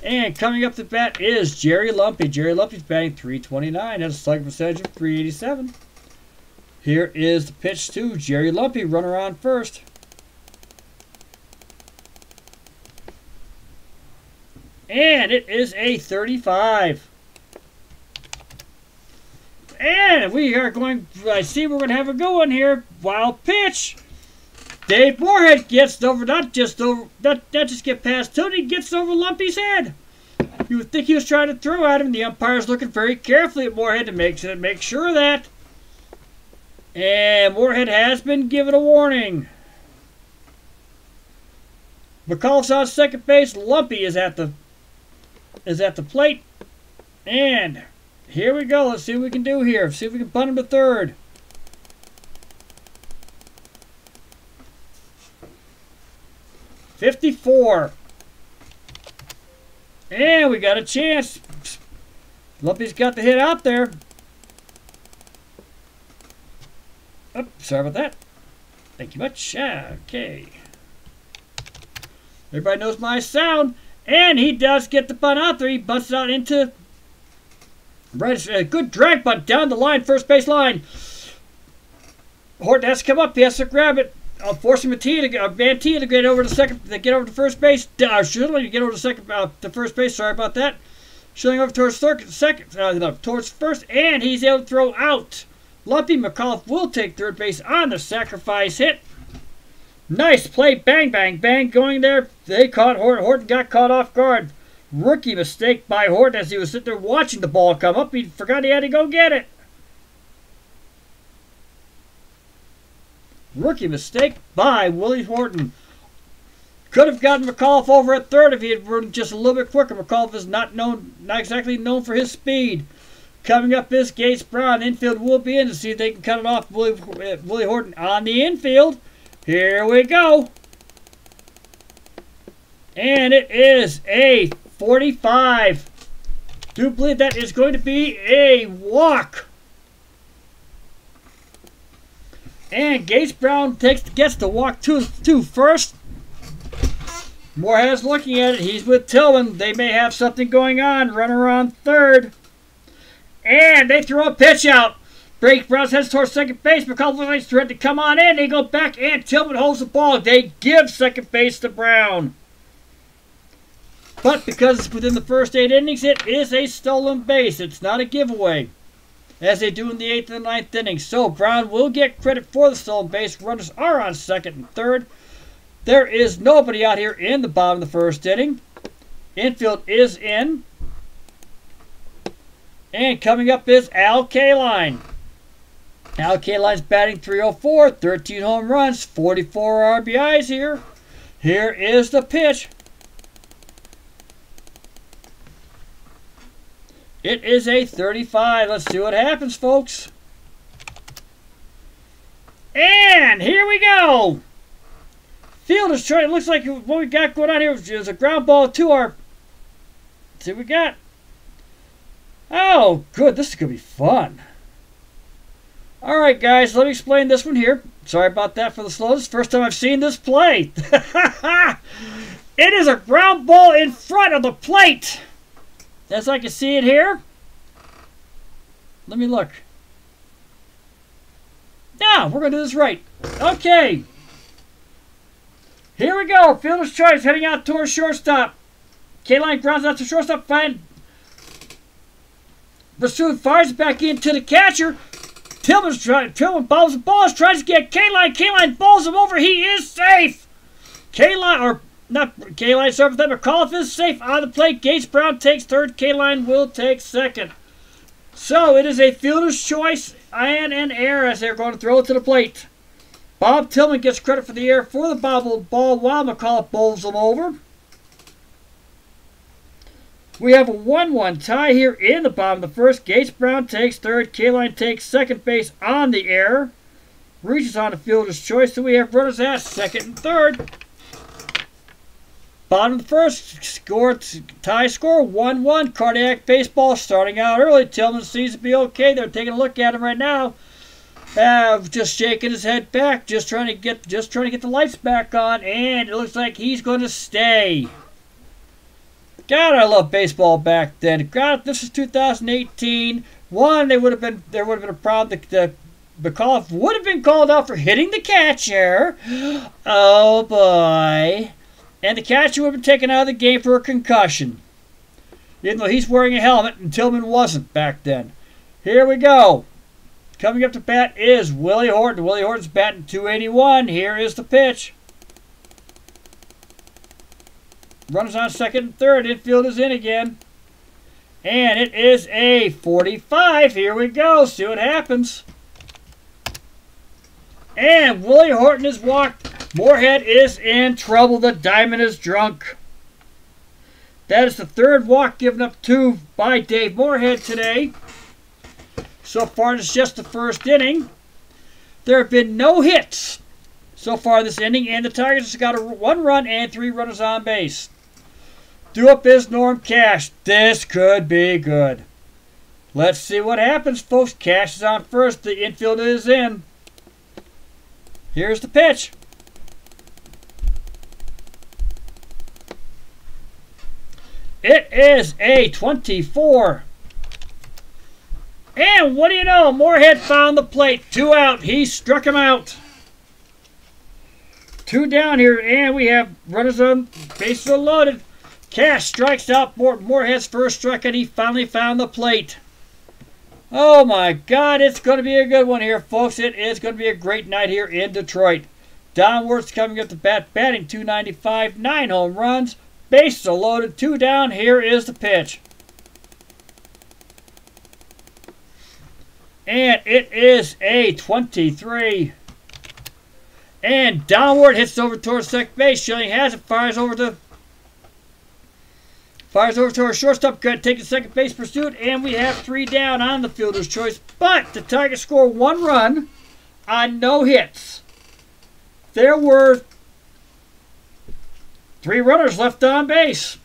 And coming up to bat is Jerry Lumpy. Jerry Lumpy's batting .329. Has a slugging percentage of .387. Here is the pitch to Jerry Lumpy. Runner on first. And it is a 35. And we are going, I see we're going to have a good one here. Wild pitch. Dave Morehead gets over, not just get past Tony, gets over Lumpy's head. You would think he was trying to throw at him. The umpire's looking very carefully at Morehead to make sure of that. And Morehead has been given a warning. McAuliffe's on second base. Lumpy is at the plate. And here we go. Let's see what we can do here. See if we can punt him to third. .54. And we got a chance. Lumpy's got the hit out there. Oh, sorry about that. Thank you much. Okay. Everybody knows my sound. And he does get the bunt out there. He bunts it out into right. A good drag bunt down the line, first base line. Horton has to come up. He has to grab it. Forcing Mantilla to get over to second, to get over to first base. Schilling to get over to second, to first base. Sorry about that. Schilling over towards towards first, and he's able to throw out. Lumpy. McAuliffe will take third base on the sacrifice hit. Nice play, bang, bang, bang, going there. They caught Horton. Horton got caught off guard. Rookie mistake by Horton as he was sitting there watching the ball come up. He forgot he had to go get it. Rookie mistake by Willie Horton. Could have gotten McAuliffe over at third if he had run just a little bit quicker. McAuliffe is not exactly known for his speed. Coming up is Gates Brown. Infield will be in to see if they can cut it off. Willie Horton on the infield. Here we go. And it is a 45. Do believe that is going to be a walk. And Gates Brown gets the walk to first. Morehead's looking at it. He's with Tillman. They may have something going on. Runner on third. And they throw a pitch out. Gates Brown heads towards second base. McAuliffe ready to come on in. They go back and Tillman holds the ball. They give second base to Brown. But because it's within the first 8 innings, it is a stolen base. It's not a giveaway, as they do in the 8th and 9th innings. So Brown will get credit for the stolen base. Runners are on second and third. There is nobody out here in the bottom of the first inning. Infield is in. And coming up is Al Kaline. Al Kaline's batting .304, 13 home runs, 44 RBIs here. Here is the pitch. It is a 35. Let's see what happens, folks. And here we go. Field is trying. It looks like what we got going on here is a ground ball to our. Let's see what we got. Oh, good. This is going to be fun. All right, guys. Let me explain this one here. Sorry about that for the slowness. First time I've seen this play. It is a ground ball in front of the plate. As I can see it here. Let me look. Now, we're going to do this right. Okay. Here we go. Fielder's choice heading out towards shortstop. Kaline grounds out to shortstop. Pursuit fires it back into the catcher. Tillman bobs the ball. Tries to get Kaline. Kaline bowls him over. He is safe. Kaline, or not Kaline, sorry for that, but McAuliffe is safe on the plate. Gates Brown takes third. Kaline will take second. So it is a fielder's choice and an error as they're going to throw it to the plate. Bob Tillman gets credit for the error for the bobbled ball while McAuliffe bowls him over. We have a 1-1 tie here in the bottom of the first. Gates Brown takes third. Kaline takes second base on the error. Reaches on the fielder's choice. So we have runners at second and third. Bottom of the first, tie score 1-1. Cardiac baseball starting out early. Tillman seems to be okay. They're taking a look at him right now. Just shaking his head back, just trying to get the lights back on, and it looks like he's going to stay. God, I love baseball back then. God, this is 2018. There would have been a problem. The McAuliffe would have been called out for hitting the catcher. Oh boy. And the catcher would have been taken out of the game for a concussion. Even though he's wearing a helmet and Tillman wasn't back then. Here we go. Coming up to bat is Willie Horton. Willie Horton's batting .281. Here is the pitch. Runners on second and third. Infield is in again. And it is a 45. Here we go. See what happens. And Willie Horton is walked. Morehead is in trouble. The diamond is drunk. That is the third walk given up by Dave Morehead today. So far, it's just the first inning. There have been no hits so far this inning, and the Tigers have got 1 run and 3 runners on base. Due up is Norm Cash. This could be good. Let's see what happens, folks. Cash is on first. The infield is in. Here's the pitch. It is a 24. And what do you know? Morehead found the plate. 2 out. He struck him out. 2 down here, and we have runners on bases are loaded. Cash strikes out Morehead's first strike, and he finally found the plate. Oh my God, it's going to be a good one here, folks. It is going to be a great night here in Detroit. Don Wirtz coming up to bat, batting .295, 9 home runs. Bases are loaded, 2 down. Here is the pitch. And it is a 23. And downward hits over towards second base. Schilling has it, fires over to our shortstop. Got to take the second base pursuit, and we have 3 down on the fielder's choice. But the Tigers score 1 run on no hits. There were 3 runners left on base.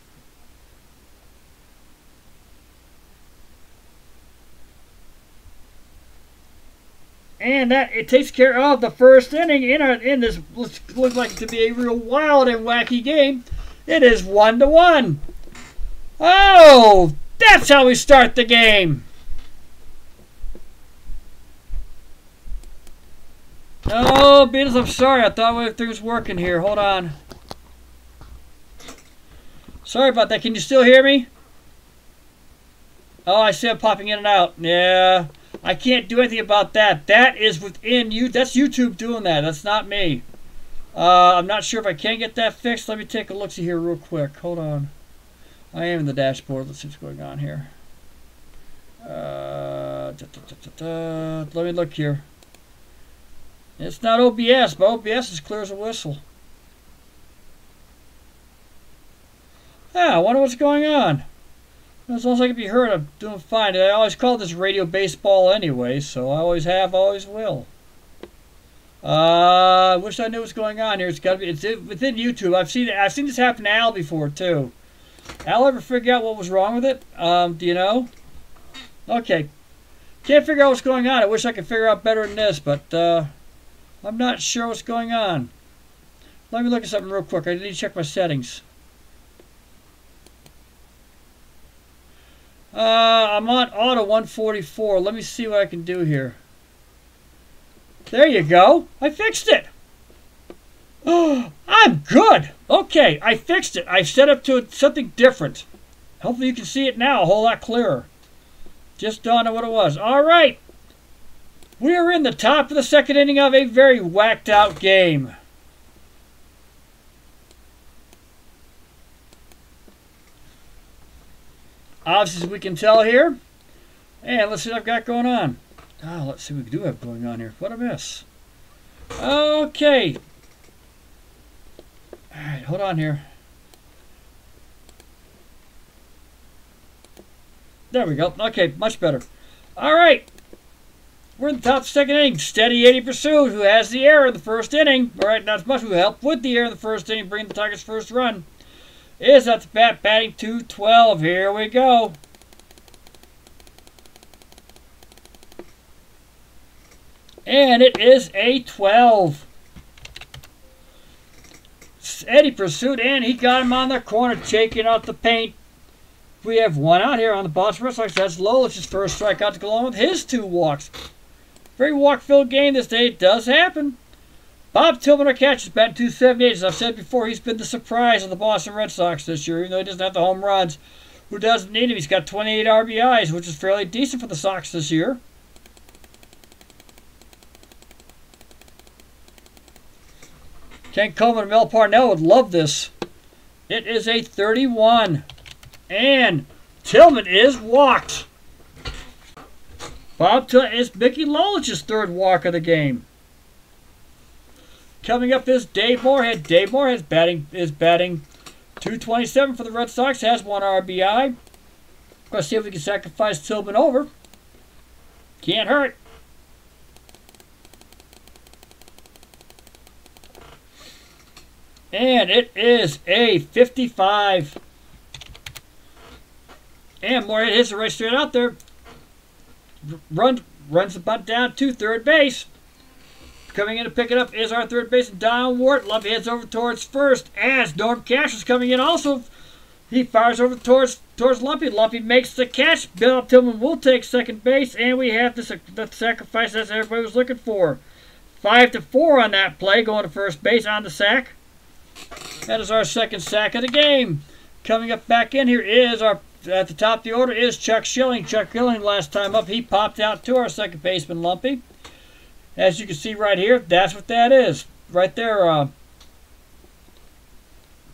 And that it takes care of the first inning in this looks like to be a real wild and wacky game. It is 1-1. Oh, that's how we start the game. Oh, Beatles, I'm sorry. I thought everything was working here. Hold on. Sorry about that. Can you still hear me? Oh, I see I'm popping in and out. Yeah. I can't do anything about that. That is within you. That's YouTube doing that. That's not me. I'm not sure if I can get that fixed. Let me take a look-see here real quick. Hold on. I am in the dashboard. Let's see what's going on here. Let me look here. It's not OBS, but OBS is clear as a whistle. Yeah, I wonder what's going on. As long as I can be heard, I'm doing fine. I always call this radio baseball anyway, so I always have, always will. I wish I knew what's going on here. It's got to be. It's within YouTube. I've seen this happen to Al before too. Al ever figure out what was wrong with it? Do you know? Okay, can't figure out what's going on. I wish I could figure out better than this, but I'm not sure what's going on. Let me look at something real quick. I need to check my settings. I'm on auto 144. Let me see what I can do here. There you go. I fixed it. Oh, I'm good. Okay, I fixed it. I set up to something different. Hopefully you can see it now a whole lot clearer. Just dawned on what it was. All right. We are in the top of the second inning of a very whacked out game. Obviously, as we can tell here. And let's see what I've got going on. Oh, let's see what we do have going on here. What a mess. Okay. All right, hold on here. There we go. Okay, much better. All right. We're in the top of the second inning. Steady 80 pursuit, who has the error in the first inning. All right, not as much who helped with the error in the first inning, bring the Tigers' first run. Is at the bat, batting .212. Here we go. And it is a 12. Steady pursuit, and he got him on the corner, taking out the paint. We have one out here on the Boston Red Sox. That's Lolich's first strikeout to go along with his 2 walks. Very walk-filled game this day. It does happen. Bob Tillman, our catcher, batting .278. As I've said before, he's been the surprise of the Boston Red Sox this year, even though he doesn't have the home runs. Who doesn't need him? He's got 28 RBIs, which is fairly decent for the Sox this year. Ken Coleman and Mel Parnell would love this. It is a 31. And Tillman is walked. Bob Tillman is Mickey Lolich's 3rd walk of the game. Coming up is Dave Morehead. Dave Morehead is batting .227 for the Red Sox. Has 1 RBI. Let's see if we can sacrifice Tillman over. Can't hurt. And it is a 55. And Morehead hits it right straight out there. Runs the bunt down to third base. Coming in to pick it up is our third baseman, Don Wart. Lumpy heads over towards first as Norm Cash is coming in also. He fires over towards Lumpy. Lumpy makes the catch. Bill Tillman will take second base, and we have the sacrifice that everybody was looking for. 5-4 on that play, going to first base on the sack. That is our second sack of the game. Coming up back in here is our, at the top of the order is Chuck Schilling. Chuck Schilling last time up, he popped out to our second baseman, Lumpy. As you can see right here, that's what that is. Right there,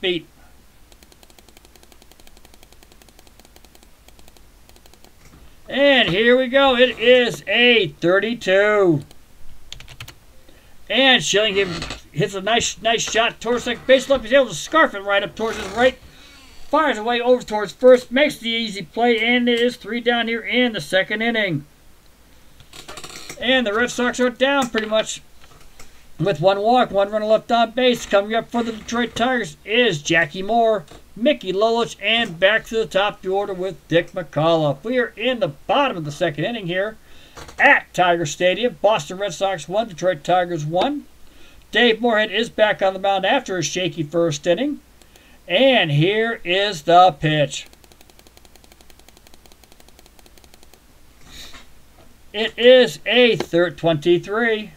beat. And here we go. It is a 32. And Schilling hits a nice shot towards second base. Lumpy's able to scarf it right up towards his right. Fires away over towards first. Makes the easy play. And it is 3 down here in the second inning. And the Red Sox are down pretty much with 1 walk, 1 runner left on base. Coming up for the Detroit Tigers is Jackie Moore, Mickey Lolich, and back to the top of the order with Dick McCullough. We are in the bottom of the second inning here at Tiger Stadium. Boston Red Sox 1, Detroit Tigers 1. Dave Morehead is back on the mound after a shaky first inning. And here is the pitch. It is a 23.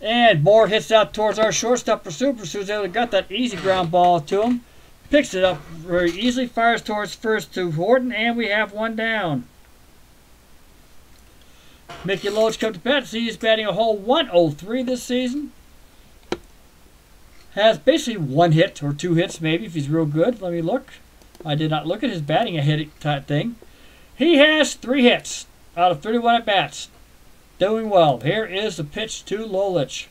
And Moore hits out towards our shortstop. Pursue's able to get that easy ground ball to him. Picks it up very easily. Fires towards first to Horton. And we have 1 down. Mickey Lolich comes to bat. See, he's batting a whole 103 this season. Has basically 1 hit or 2 hits maybe if he's real good. Let me look. I did not look at his batting a hit type thing. He has 3 hits out of 31 at bats. Doing well. Here is the pitch to Lolich.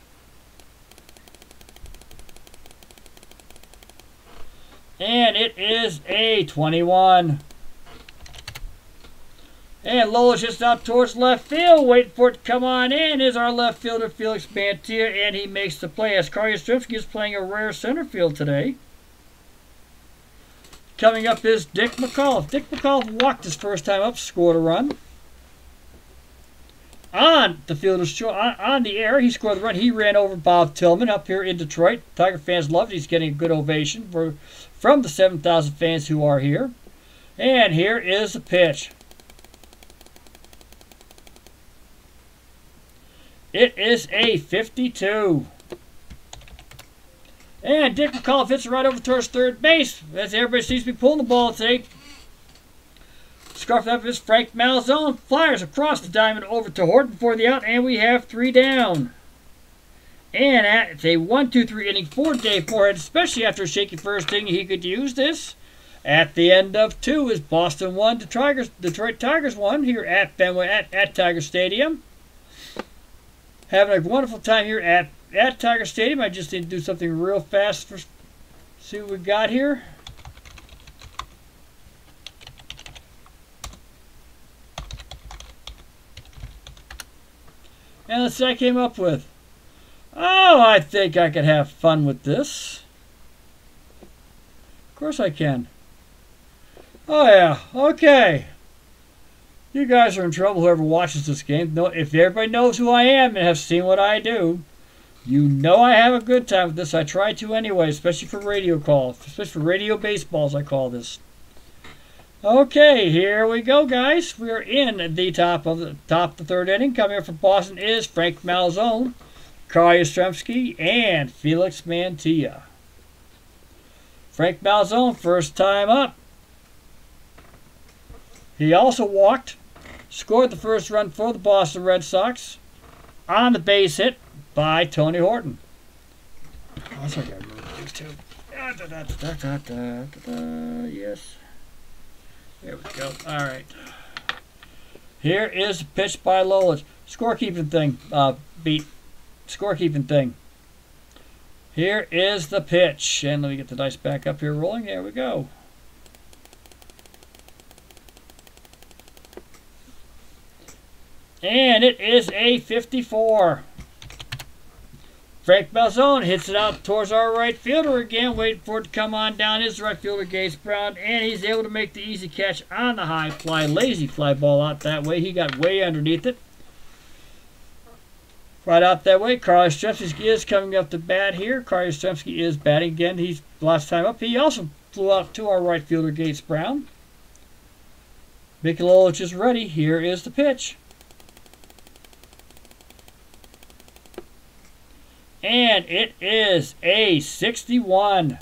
And it is a 21. And Lolich is out towards left field, waiting for it to come on in. Is our left fielder Felix Mantilla, and he makes the play as Carl Yastrzemski is playing a rare center field today. Coming up is Dick McAuliffe. Dick McAuliffe walked his first time up, scored a run. On the fielder's choice, on the air, he scored the run. He ran over Bob Tillman up here in Detroit. Tiger fans loved it. He's getting a good ovation from the 7,000 fans who are here. And here is the pitch. It is a 52. And Dick McAuliffe hits it right over towards third base. As everybody seems to be pulling the ball today. Scarf up is Frank Malzone. Flyers across the diamond over to Horton for the out. And we have 3 down. And it's a 1-2-3 inning for Dave Morehead. Especially after a shaky first inning, he could use this. At the end of 2 is Boston 1, Detroit Tigers 1 here at Fenway at Tiger Stadium. Having a wonderful time here at Tiger Stadium. I just need to do something real fast for see what we got here. And let's see what I came up with. Oh, I think I could have fun with this. Of course I can. Oh yeah, okay. You guys are in trouble, whoever watches this game. If everybody knows who I am and have seen what I do, you know I have a good time with this. I try to anyway, especially for radio calls, especially for radio baseballs, I call this. Okay, here we go, guys. We're in the top of the 3rd inning. Coming here from Boston is Frank Malzone, Carl Yastrzemski, and Felix Mantilla. Frank Malzone, first time up. He also walked. Scored the first run for the Boston Red Sox on the base hit by Tony Horton. Oh, that's okay. I remember these two. Yes. There we go. All right. Here is a pitch by Lolich. Scorekeeping thing. Scorekeeping thing. Here is the pitch. And let me get the dice back up here rolling. There we go. And it is a 54. Frank Malzone hits it out towards our right fielder again, waiting for it to come on down. His right fielder, Gates Brown, and he's able to make the easy catch on the high fly, lazy fly ball out that way. He got way underneath it. Right out that way, Carl Yastrzemski is coming up to bat here. Carl Yastrzemski is batting again. He's last time up. He also flew out to our right fielder, Gates Brown. Mickey Lolich is ready. Here is the pitch. And it is a 61.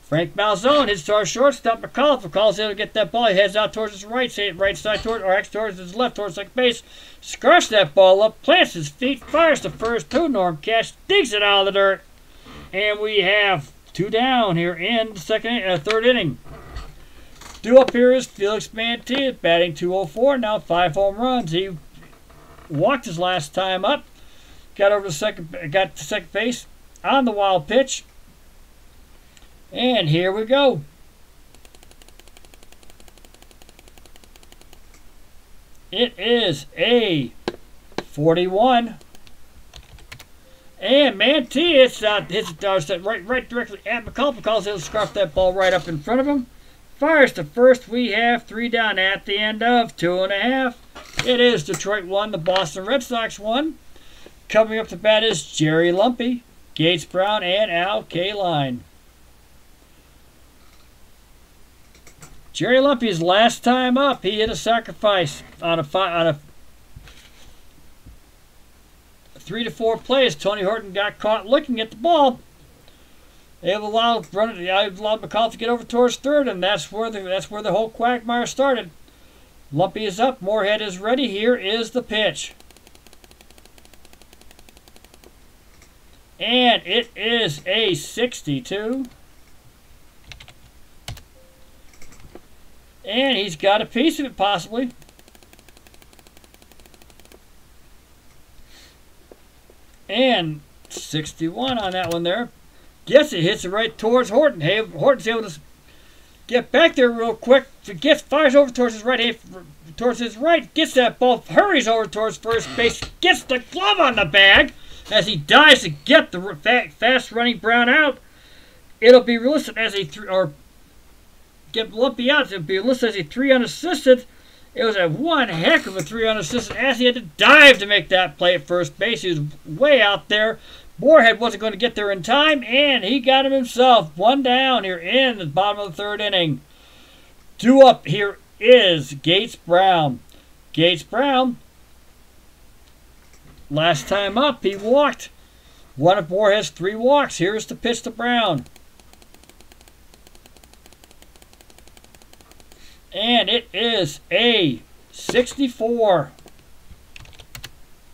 Frank Malzone hits to our shortstop, McAuliffe. McAuliffe's able to get that ball. He heads out towards his right side, towards his left, towards second base. Scarfs that ball up, plants his feet, fires the first 2. Norm Cash digs it out of the dirt. And we have 2 down here in the 3rd inning. Due up here is Felix Mantilla, batting .204, now 5 home runs. He walked his last time up. Got to second base on the wild pitch. And here we go. It is a 41. And Mantilla hits it right directly at McAuliffe. McAuliffe's able to scarf that ball right up in front of him. Fires to first. We have 3 down at the end of 2.5. It is Detroit 1, the Boston Red Sox 1. Coming up to bat is Jerry Lumpy, Gates Brown, and Al Kaline. Jerry Lumpy's last time up, he hit a sacrifice on a 3-4 plays. Tony Horton got caught looking at the ball. It allowed McAuliffe to get over towards third, and that's where the whole quagmire started. Lumpy is up. Morehead is ready. Here is the pitch. And it is a 62. And he's got a piece of it, possibly. And 61 on that one there. Guess it hits it right towards Horton. Hey, Horton's able to get back there real quick. Fires over towards his right. Towards his right. Gets that ball. Hurries over towards first base. Gets the glove on the bag as he dives to get the fast running Brown out. It'll be listed as a get Lumpy out. It'll be listed as a 3 unassisted. It was a one heck of a 3 unassisted as he had to dive to make that play at first base. He was way out there. Morehead wasn't going to get there in time, and he got him himself. One down here in the bottom of the third inning. Due up here is Gates Brown. Gates Brown, last time up, he walked. One of Morehead's 3 walks. Here's the pitch to Brown. And it is a 64.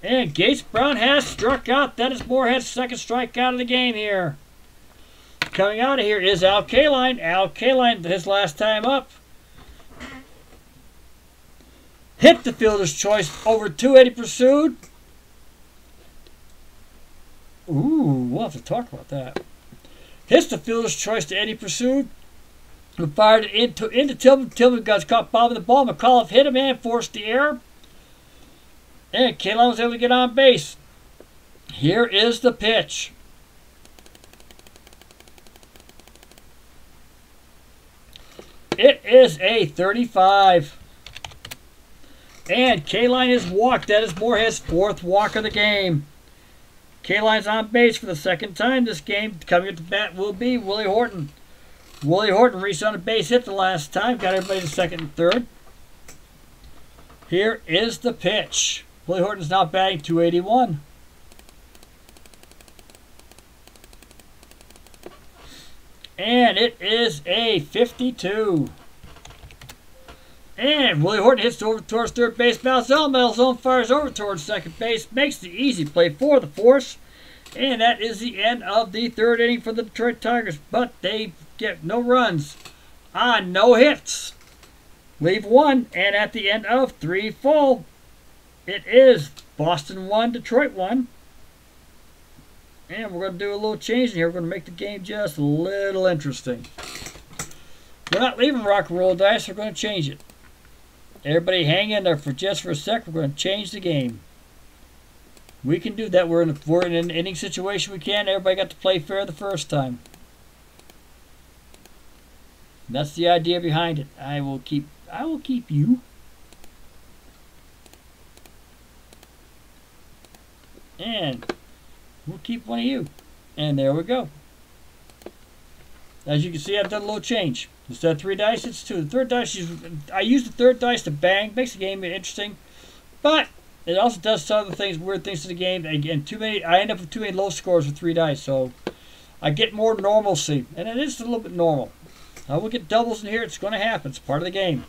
And Gates Brown has struck out. That is Morehead's second strikeout of the game here. Coming out of here is Al Kaline. Al Kaline, his last time up, hit the fielder's choice over to Eddie Pursued. Ooh, we'll have to talk about that. Hits the fielder's choice to Eddie Pursued. Who fired it into Tillman. Tillman got caught bobbing the ball. McAuliffe hit him and forced the error. And Kaline was able to get on base. Here is the pitch. It is a 35. And Kaline is walked. That is Morehead's 4th walk of the game. Kaline's on base for the second time this game. Coming at the bat will be Willie Horton. Willie Horton reached on a base hit the last time. Got everybody to second and third. Here is the pitch. Willie Horton's now batting .281. And it is a 52. And Willie Horton hits over towards third base. Malzone fires over towards second base. Makes the easy play for the force. And that is the end of the third inning for the Detroit Tigers. But they get no runs on no hits. Leave 1. And at the end of 3 full, it is Boston 1, Detroit 1. And we're going to do a little change in here. We're going to make the game just a little interesting. We're not leaving rock and roll dice. We're going to change it. Everybody hang in there for just for a sec. We're going to change the game. We can do that. We're in an inning situation. We can. Everybody got to play fair the first time. And that's the idea behind it. I will keep you. And we'll keep one of you. And there we go. As you can see, I've done a little change. Instead of 3 dice, it's 2. The third dice, I use the third dice to bang. Makes the game interesting. But it also does some other things, weird things to the game. Again, I end up with too many low scores with 3 dice. So I get more normalcy. And it is a little bit normal. I will get doubles in here. It's going to happen. It's part of the game.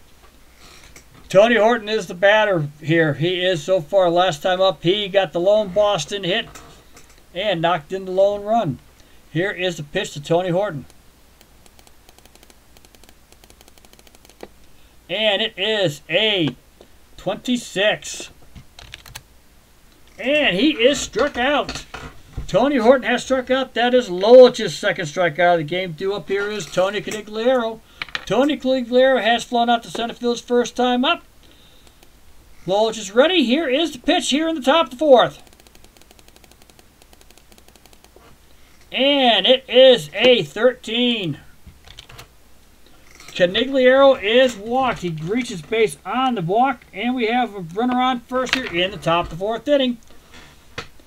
Tony Horton is the batter here. He is so far last time up. He got the lone Boston hit and knocked in the lone run. Here is the pitch to Tony Horton. And it is a 26. And he is struck out. Tony Horton has struck out. That is Lolich's second strikeout of the game. Due up here is Tony Conigliaro. Tony Conigliaro has flown out to center field's first time up. Lolich is ready. Here is the pitch here in the top of the 4th. And it is a 13. Conigliaro is walked. He reaches base on the walk. And we have a runner on first here in the top of the 4th inning.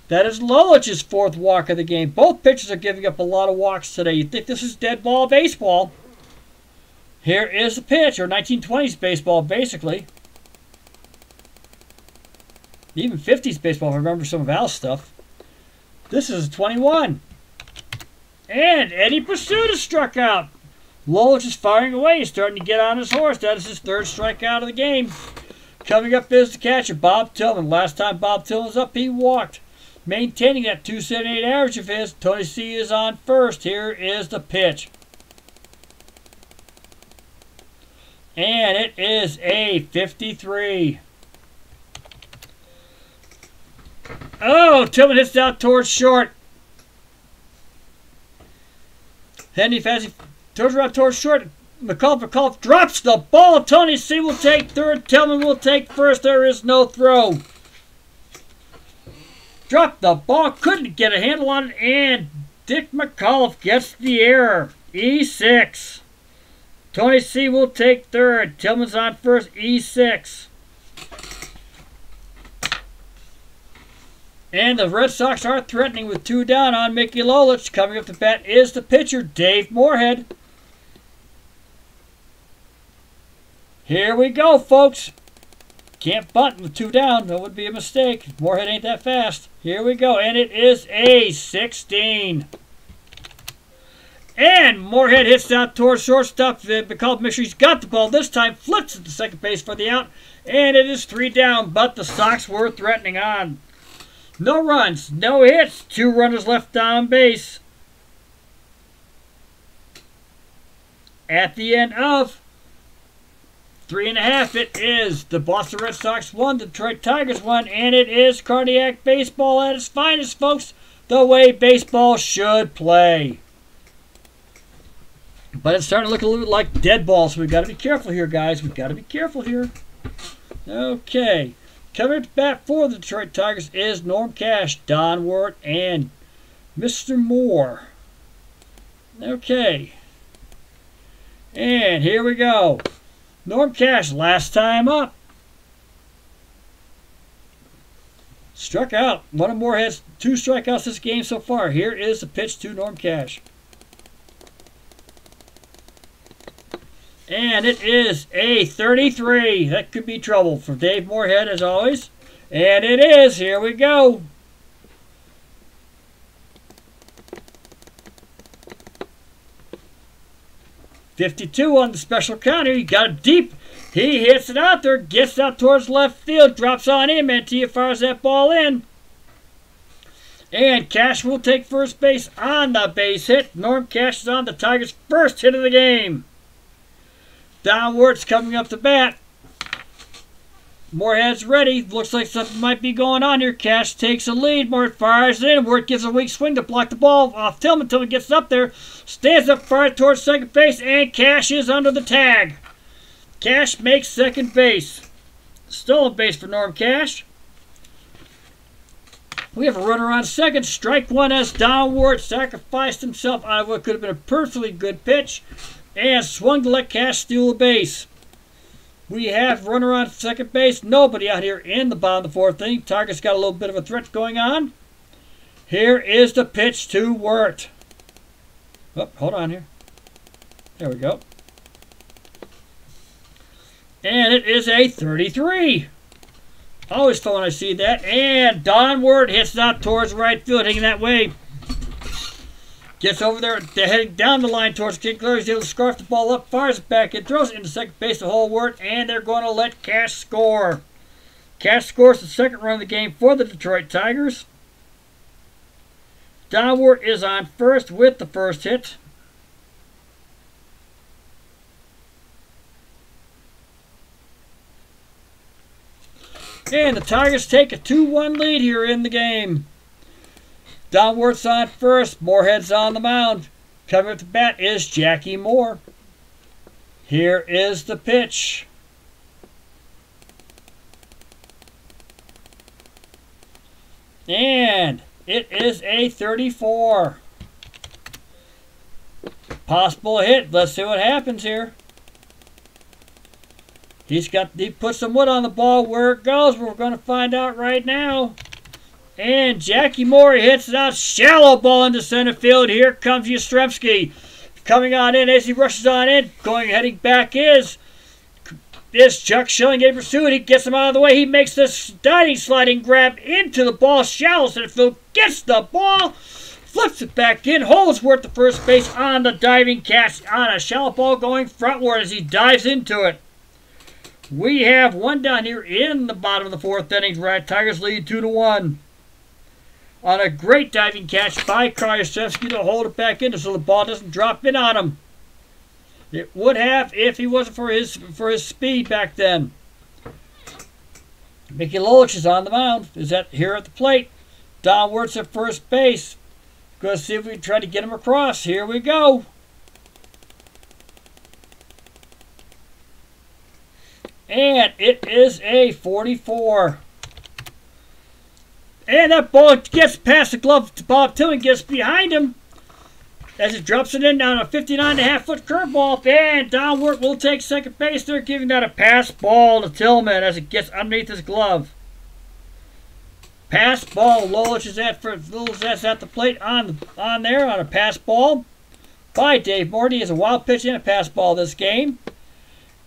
That is Lolich's 4th walk of the game. Both pitchers are giving up a lot of walks today. You'd think this is dead ball baseball. Here is the pitch, or 1920s baseball, basically. Even 50s baseball, if I remember some of Al's stuff. This is a 21. And Eddie Pursuit is struck out. Lolich is firing away. He's starting to get on his horse. That is his 3rd strikeout of the game. Coming up is the catcher, Bob Tillman. Last time Bob Tillman was up, he walked. maintaining that 278 average of his. Tony C is on first. Here is the pitch. And it is a 53. Oh, Tillman hits out towards short. Henry Fancy turns around towards short. McCullough drops the ball. Tony C will take third. Tillman will take first. There is no throw. Dropped the ball. Couldn't get a handle on it. And Dick McCullough gets the error. E6. Tony C will take third. Tillman's on first. E6. And the Red Sox are threatening with 2 down on Mickey Lolich. Coming up to bat is the pitcher, Dave Morehead. Here we go, folks. Can't bunt with 2 down. That would be a mistake. Morehead ain't that fast. Here we go. And it is a 16. And Morehead hits out towards shortstop. McCullough makes sure he's got the ball this time. Flips it to second base for the out. And it is 3 down. But the Sox were threatening on. No runs, no hits. 2 runners left on base. At the end of 3.5, it is the Boston Red Sox 1, the Detroit Tigers 1, and it is cardiac baseball at its finest, folks. The way baseball should play. But it's starting to look a little bit like dead ball, so we've got to be careful here, guys. We've got to be careful here. Okay. Coming to bat for the Detroit Tigers is Norm Cash, Don Ward, and Mr. Moore. Okay. And here we go. Norm Cash, last time up. Struck out. One of Morehead's 2 strikeouts this game so far. Here is the pitch to Norm Cash. And it is a 33. That could be trouble for Dave Morehead, as always. And it is. Here we go. .52 on the special counter. He got it deep. He hits it out there. Gets out towards left field. Drops on him. Mantilla fires that ball in. And Cash will take first base on the base hit. Norm Cash is on the Tigers' first hit of the game. Don Ward's coming up to bat. Morehead's ready. Looks like something might be going on here. Cash takes a lead. Morehead fires it in. Ward gives a weak swing to block the ball off Tillman. Tillman gets up there. Stands up, fires towards second base, and Cash is under the tag. Cash makes second base. Stolen base for Norm Cash. We have a runner on second. Strike 1 as Don Ward sacrificed himself out of what could have been a perfectly good pitch. And swung to let Cash steal a base. We have runner on second base. Nobody out here in the bottom of the 4th inning. Tigers got a little bit of a threat going on. Here is the pitch to Wirt. Oh, hold on here. There we go. And it is a 33. Always fun when I see that. And Don Wirt hits out towards right field, hitting that way. Gets over there, they're heading down the line towards Kinkler. He's able to scarf the ball up, fires it back in, throws it into second base, the whole Wirt, and they're going to let Cash score. Cash scores the second run of the game for the Detroit Tigers. Don Wirt is on first with the first hit. And the Tigers take a 2-1 lead here in the game. Don Wirt's on first. Morehead's on the mound. Coming up to bat is Jackie Moore. Here is the pitch. And it is a 34. Possible hit. Let's see what happens here. He put some wood on the ball. Where it goes, we're going to find out right now. And Jackie Moore hits it out. Shallow ball into center field. Here comes Yastrzemski. Coming on in as he rushes on in. Heading back is Chuck Schilling in pursuit. He gets him out of the way. He makes the sliding grab into the ball. Shallow center field. Gets the ball. Flips it back in. Holds Wirt the first base on the diving catch. On a shallow ball going frontward as he dives into it. We have 1 down here in the bottom of the 4th inning. Tigers lead 2-1. on a great diving catch by Krajewski to hold it back in so the ball doesn't drop in on him. It would have if he wasn't for his speed back then. Mickey Lolich is on the mound. Is that here at the plate? Don Wirtz at first base. Going to see if we can try to get him across. Here we go. And it is a 44. And that ball gets past the glove to Bob Tillman, gets behind him as it drops it in down a 59.5-foot curveball. And Don Wirtz will take second base. They're giving that a pass ball to Tillman as it gets underneath his glove. Pass ball. Lolich is at the plate on a pass ball by Dave Morty. He has a wild pitch and a pass ball this game.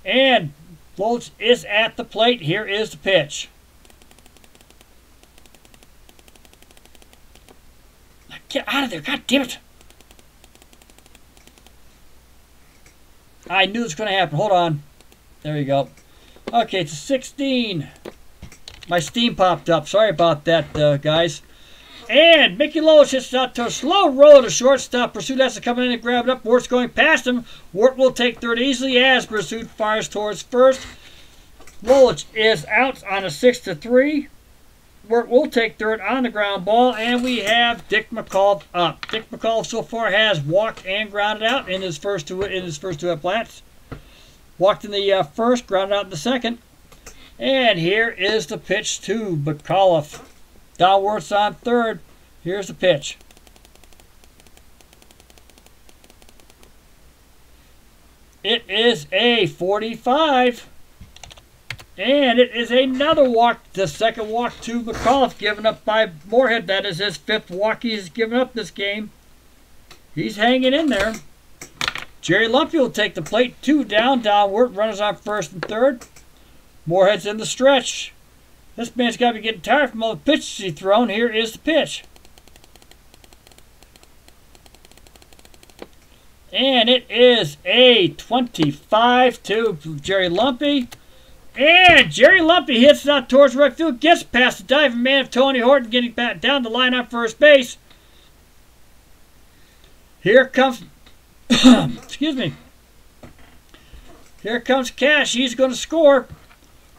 And Lolich is at the plate. Here is the pitch. Get out of there. God damn it. I knew this was going to happen. Hold on. There you go. Okay, it's a 16. My steam popped up. Sorry about that, guys. And Mickey Lolich hits out to a slow roll to shortstop. Pursuit has to come in and grab it up. Wirtz going past him. Wirtz will take third easily as Pursuit fires towards first. Lolich is out on a 6-3. Wirtz will take third on the ground ball, and we have Dick McCall up. Dick McCall so far has walked and grounded out in his first two at bats. Walked in the first, grounded out in the second. And here is the pitch to McAuliffe. Don Wirtz on third. Here's the pitch. It is a 45. And it is another walk, the second walk to McAuliffe, given up by Morehead. That is his fifth walk he's given up this game. He's hanging in there. Jerry Lumpy will take the plate. 2 down. Don Wirtz, runners on first and third. Morehead's in the stretch. This man's got to be getting tired from all the pitches he's thrown. Here is the pitch. And it is a 25 to Jerry Lumpy. And Jerry Lumpy hits it out towards right field. Gets past the diving man of Tony Horton, getting back down the line on first base. Here comes... excuse me. Here comes Cash. He's going to score.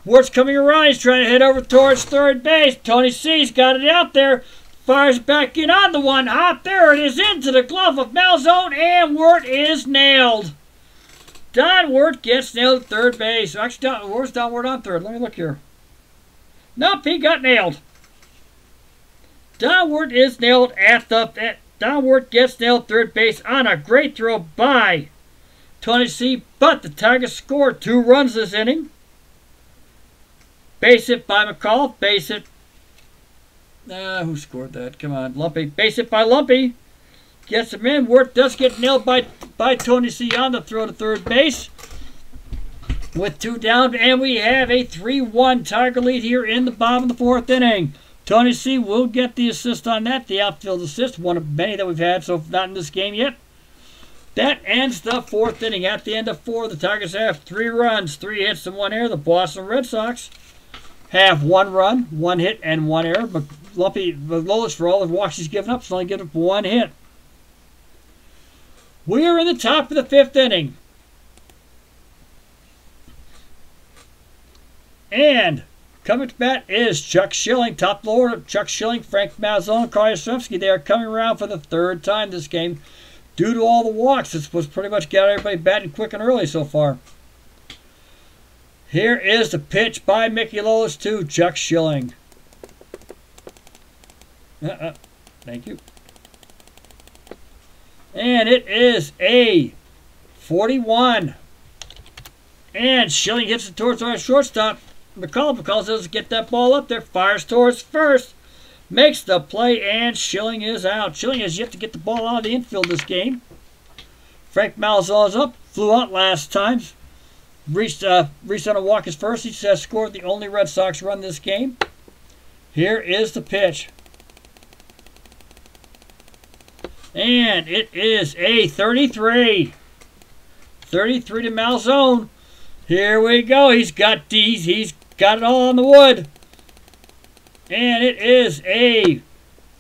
Wirtz coming around. He's trying to head over towards third base. Tony C's got it out there. Fires back in on the one hop. There it is into the glove of Malzone. And Wirtz is nailed. Don Wirtz gets nailed at third base. Actually, where's Don Wirtz on third? Let me look here. Nope, he got nailed. Don Wirtz is nailed Don Wirtz gets nailed third base on a great throw by Tony C. But the Tigers scored 2 runs this inning. Base hit by McCall. Base hit. Who scored that? Come on, Lumpy. Base hit by Lumpy. Gets him in. Wirtz does get nailed by Tony C. on the throw to third base. With 2 down, and we have a 3-1 Tiger lead here in the bottom of the 4th inning. Tony C. will get the assist on that, the outfield assist, one of many that we've had, so not in this game yet. That ends the 4th inning. At the end of 4, the Tigers have 3 runs, 3 hits, and 1 error. The Boston Red Sox have 1 run, 1 hit, and 1 error. But Lolich, for all the walks he's given up, has only given up 1 hit. We are in the top of the 5th inning. And coming to bat is Chuck Schilling, top of the order. Chuck Schilling, Frank Malzone, Krajewski. They are coming around for the 3rd time this game. Due to all the walks, this was pretty much got everybody batting quick and early so far. Here is the pitch by Mickey Lolich to Chuck Schilling. Thank you. And it is a 41. And Schilling hits it towards our shortstop. McCall doesn't get that ball up there. Fires towards first. Makes the play, and Schilling is out. Schilling has yet to get the ball out of the infield this game. Frank Malzone is up. Flew out last time. Reached on a walk his first. He has scored the only Red Sox run this game. Here is the pitch. And it is a 33. 33 to Malzone. Here we go. He's got it all on the wood. And it is a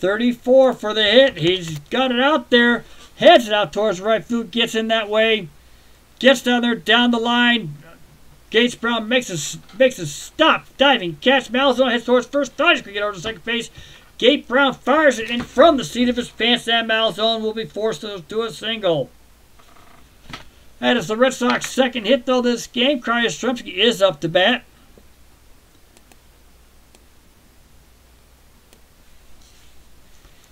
34 for the hit. He's got it out there. Heads it out towards right field. Gets in that way. Gets down there, down the line. Gates Brown makes a stop. Diving catch. Malzahn hits towards first. Thought he could get over to second base. Gates Brown fires it in from the seat of his pants. And Malzahn will be forced to do a single. That is the Red Sox second hit, though, this game. Yastrzemski is up to bat.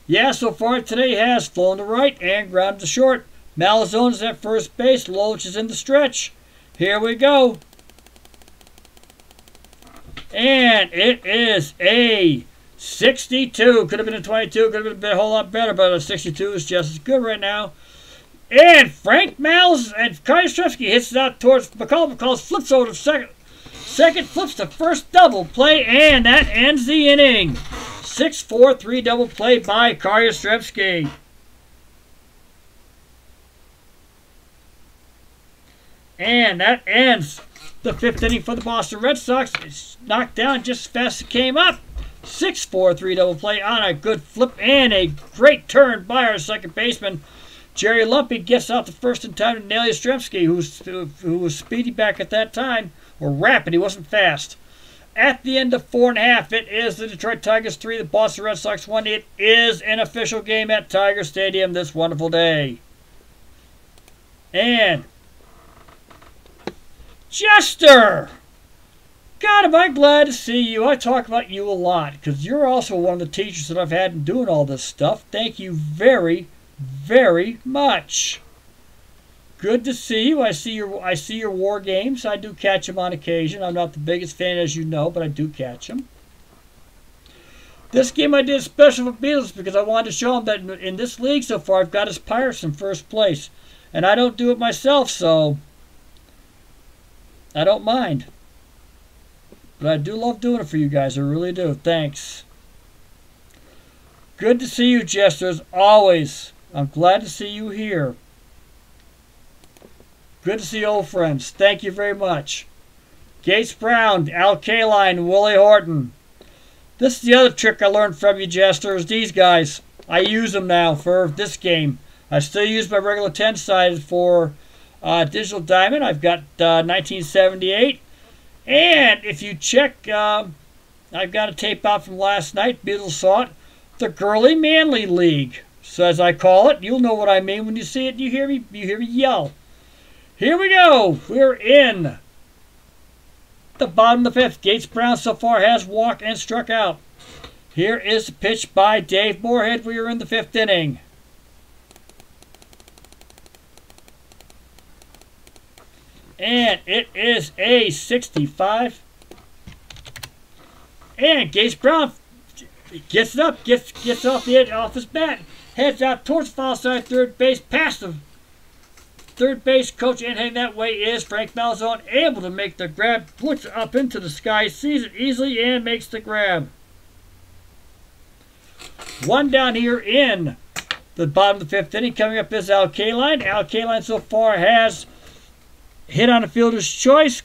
Yeah, so far today has flown to right and grounded to short. Malzahn is at first base. Lolich is in the stretch. Here we go. And it is a 62. Could have been a 22. Could have been a whole lot better, but a 62 is just as good right now. And Frank Malzahn and Yastrzemski hits it out towards McCall. McCall flips over to second. Second flips to first double play, and that ends the inning. 6-4-3 double play by Yastrzemski. And that ends the fifth inning for the Boston Red Sox. It's knocked down just as fast as it came up. 6-4-3 double play on a good flip and a great turn by our second baseman. Jerry Lumpy gets out the first in time to nail Yastrzemski, who was speedy back at that time, or rapid. He wasn't fast. At the end of 4.5, it is the Detroit Tigers 3, the Boston Red Sox 1. It is an official game at Tiger Stadium this wonderful day. And Jester! God, am I glad to see you. I talk about you a lot because you're also one of the teachers that I've had in doing all this stuff. Thank you very, very much. Good to see you. I see your war games. I do catch them on occasion. I'm not the biggest fan, as you know, but I do catch them. This game I did special for Beatles because I wanted to show them that in this league so far, I've got his Pirates in first place. And I don't do it myself, so I don't mind. But I do love doing it for you guys. I really do. Thanks. Good to see you, Jester, as always. I'm glad to see you here. Good to see old friends. Thank you very much. Gates Brown, Al Kaline, Willie Horton. This is the other trick I learned from you, Jester, is these guys. I use them now for this game. I still use my regular 10-sided for Digital Diamond. I've got 1978. And if you check, I've got a tape out from last night. Beatles saw it. The Girly Manly League. So as I call it, you'll know what I mean when you see it. You hear me yell. Here we go. We're in the bottom of the fifth. Gates Brown so far has walked and struck out. Here is the pitch by Dave Morehead. We are in the fifth inning. And it is a 65. And Gates Brown gets it up, gets off the edge, off his bat, heads out towards foul side third base, past the third base coach, and heading that way is Frank Malzahn, able to make the grab, looks up into the sky, sees it easily, and makes the grab. One down here in the bottom of the fifth inning. Coming up is Al Kaline. Al Kaline so far has hit on a fielder's choice,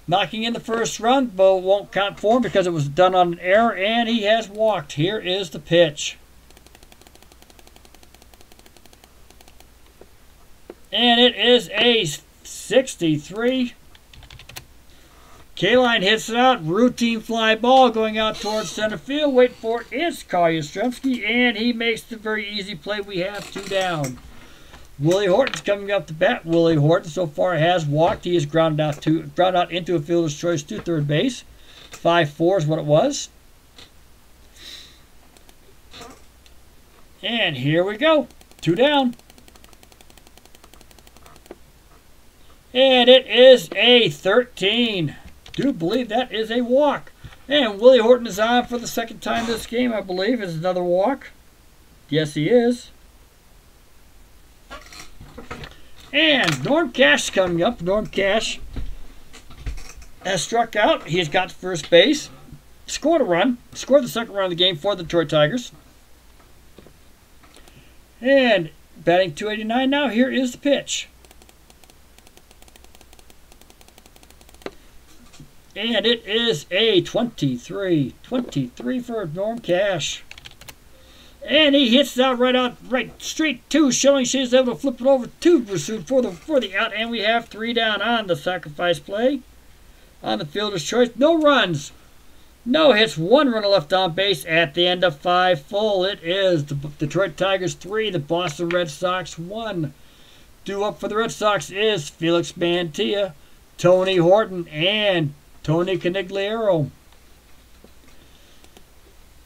knocking in the first run, but won't count for him because it was done on an error, and he has walked. Here is the pitch. And it is a 63. Kaline hits it out. Routine fly ball going out towards center field. Wait for it. It's Yastrzemski, and he makes the very easy play. We have 2 down. Willie Horton's coming up to bat. Willie Horton so far has walked. He has grounded out into a fielder's choice to third base. 5-4 is what it was. And here we go. 2 down. And it is a 13. Do believe that is a walk. And Willie Horton is on for the second time this game, I believe. Is another walk. Yes, he is. And Norm Cash is coming up. Norm Cash has struck out. He has got to first base. Scored a run. Scored the second run of the game for the Detroit Tigers. And batting 289 now. Here is the pitch. And it is a 23. 23 for Norm Cash. And he hits that right straight to, showing she's able to flip it over to Pursuit for the out. And we have 3 down on the sacrifice play. On the fielder's choice. No runs. No hits. 1 runner left on base at the end of 5 full. It is the Detroit Tigers 3, the Boston Red Sox 1. Due up for the Red Sox is Felix Mantilla, Tony Horton, and Tony Conigliaro.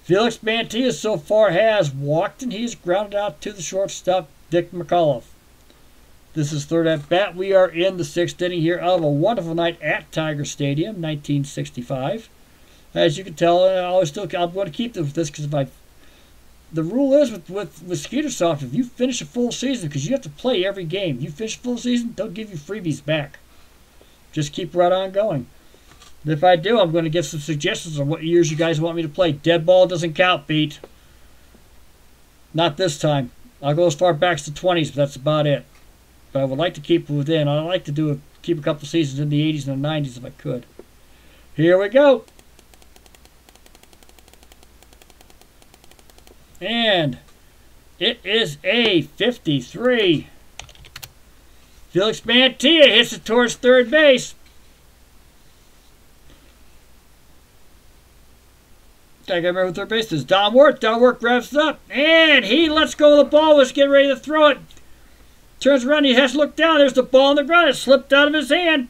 Felix Mantilla so far has walked, and he's grounded out to the shortstop, Dick McAuliffe. This is third at bat. We are in the 6th inning here of a wonderful night at Tiger Stadium, 1965. As you can tell, I'm going to keep this because the rule is with Skeeter Soft, if you finish a full season, because you have to play every game, you finish a full season, they'll give you freebies back. Just keep right on going. If I do, I'm going to give some suggestions on what years you guys want me to play. Dead ball doesn't count, Pete. Not this time. I'll go as far back as the 20s, but that's about it. But I would like to keep it within. I'd like to keep a couple seasons in the 80s and the 90s if I could. Here we go. And it is a 53. Felix Mantilla hits it towards third base. I gotta remember who third base is. Don Wart. Don Wart grabs it up. And he lets go of the ball. Was getting ready to throw it. Turns around. He has to look down. There's the ball on the ground. It slipped out of his hand.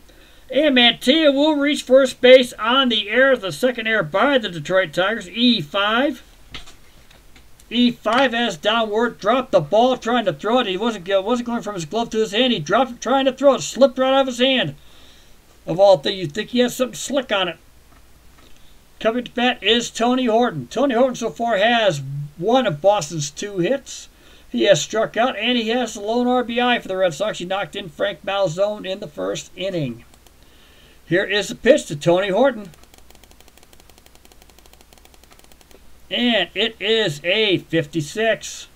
And Mantilla will reach first base on the error. The second error by the Detroit Tigers. E5. E5 as Don Wart dropped the ball trying to throw it. He wasn't going from his glove to his hand. He dropped it trying to throw it. Slipped right out of his hand. Of all things, you'd think he has something slick on it. Coming to bat is Tony Horton. Tony Horton so far has 1 of Boston's 2 hits. He has struck out, and he has the lone RBI for the Red Sox. He knocked in Frank Malzone in the 1st inning. Here is the pitch to Tony Horton. And it is a 56.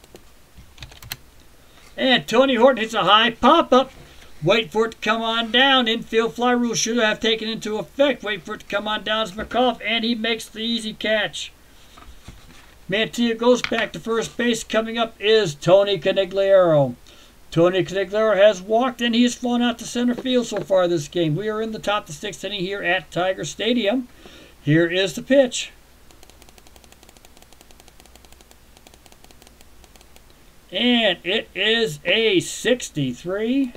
And Tony Horton hits a high pop-up. Wait for it to come on down. Infield fly rule should have taken into effect. Wait for it to come on down as McAuliffe, and he makes the easy catch. Mantilla goes back to first base. Coming up is Tony Conigliaro. Tony Conigliaro has walked, and he has flown out to center field so far this game. We are in the top of the 6th inning here at Tiger Stadium. Here is the pitch. And it is a 63.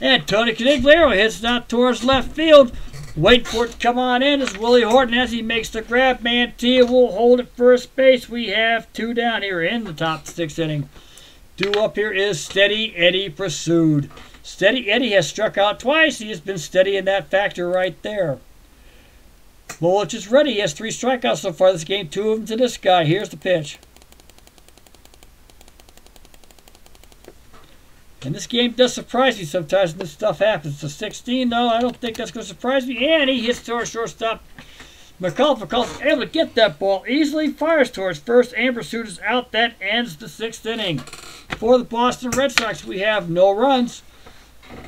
And Tony Conigliaro hits it out towards left field. Wait for it to come on in as Willie Horton, as he makes the grab. Mantilla will hold at first base. We have 2 down here in the top 6th inning. Due up here is Steady Eddie Pursued. Steady Eddie has struck out twice. He has been steady in that factor right there. Lolich is ready. He has 3 strikeouts so far this game. 2 of them to this guy. Here's the pitch. And this game does surprise me sometimes when this stuff happens. The 16, though, I don't think that's going to surprise me. And he hits towards shortstop. McAuliffe able to get that ball easily. Fires towards first, and Pursuit is out. That ends the 6th inning. For the Boston Red Sox, we have no runs,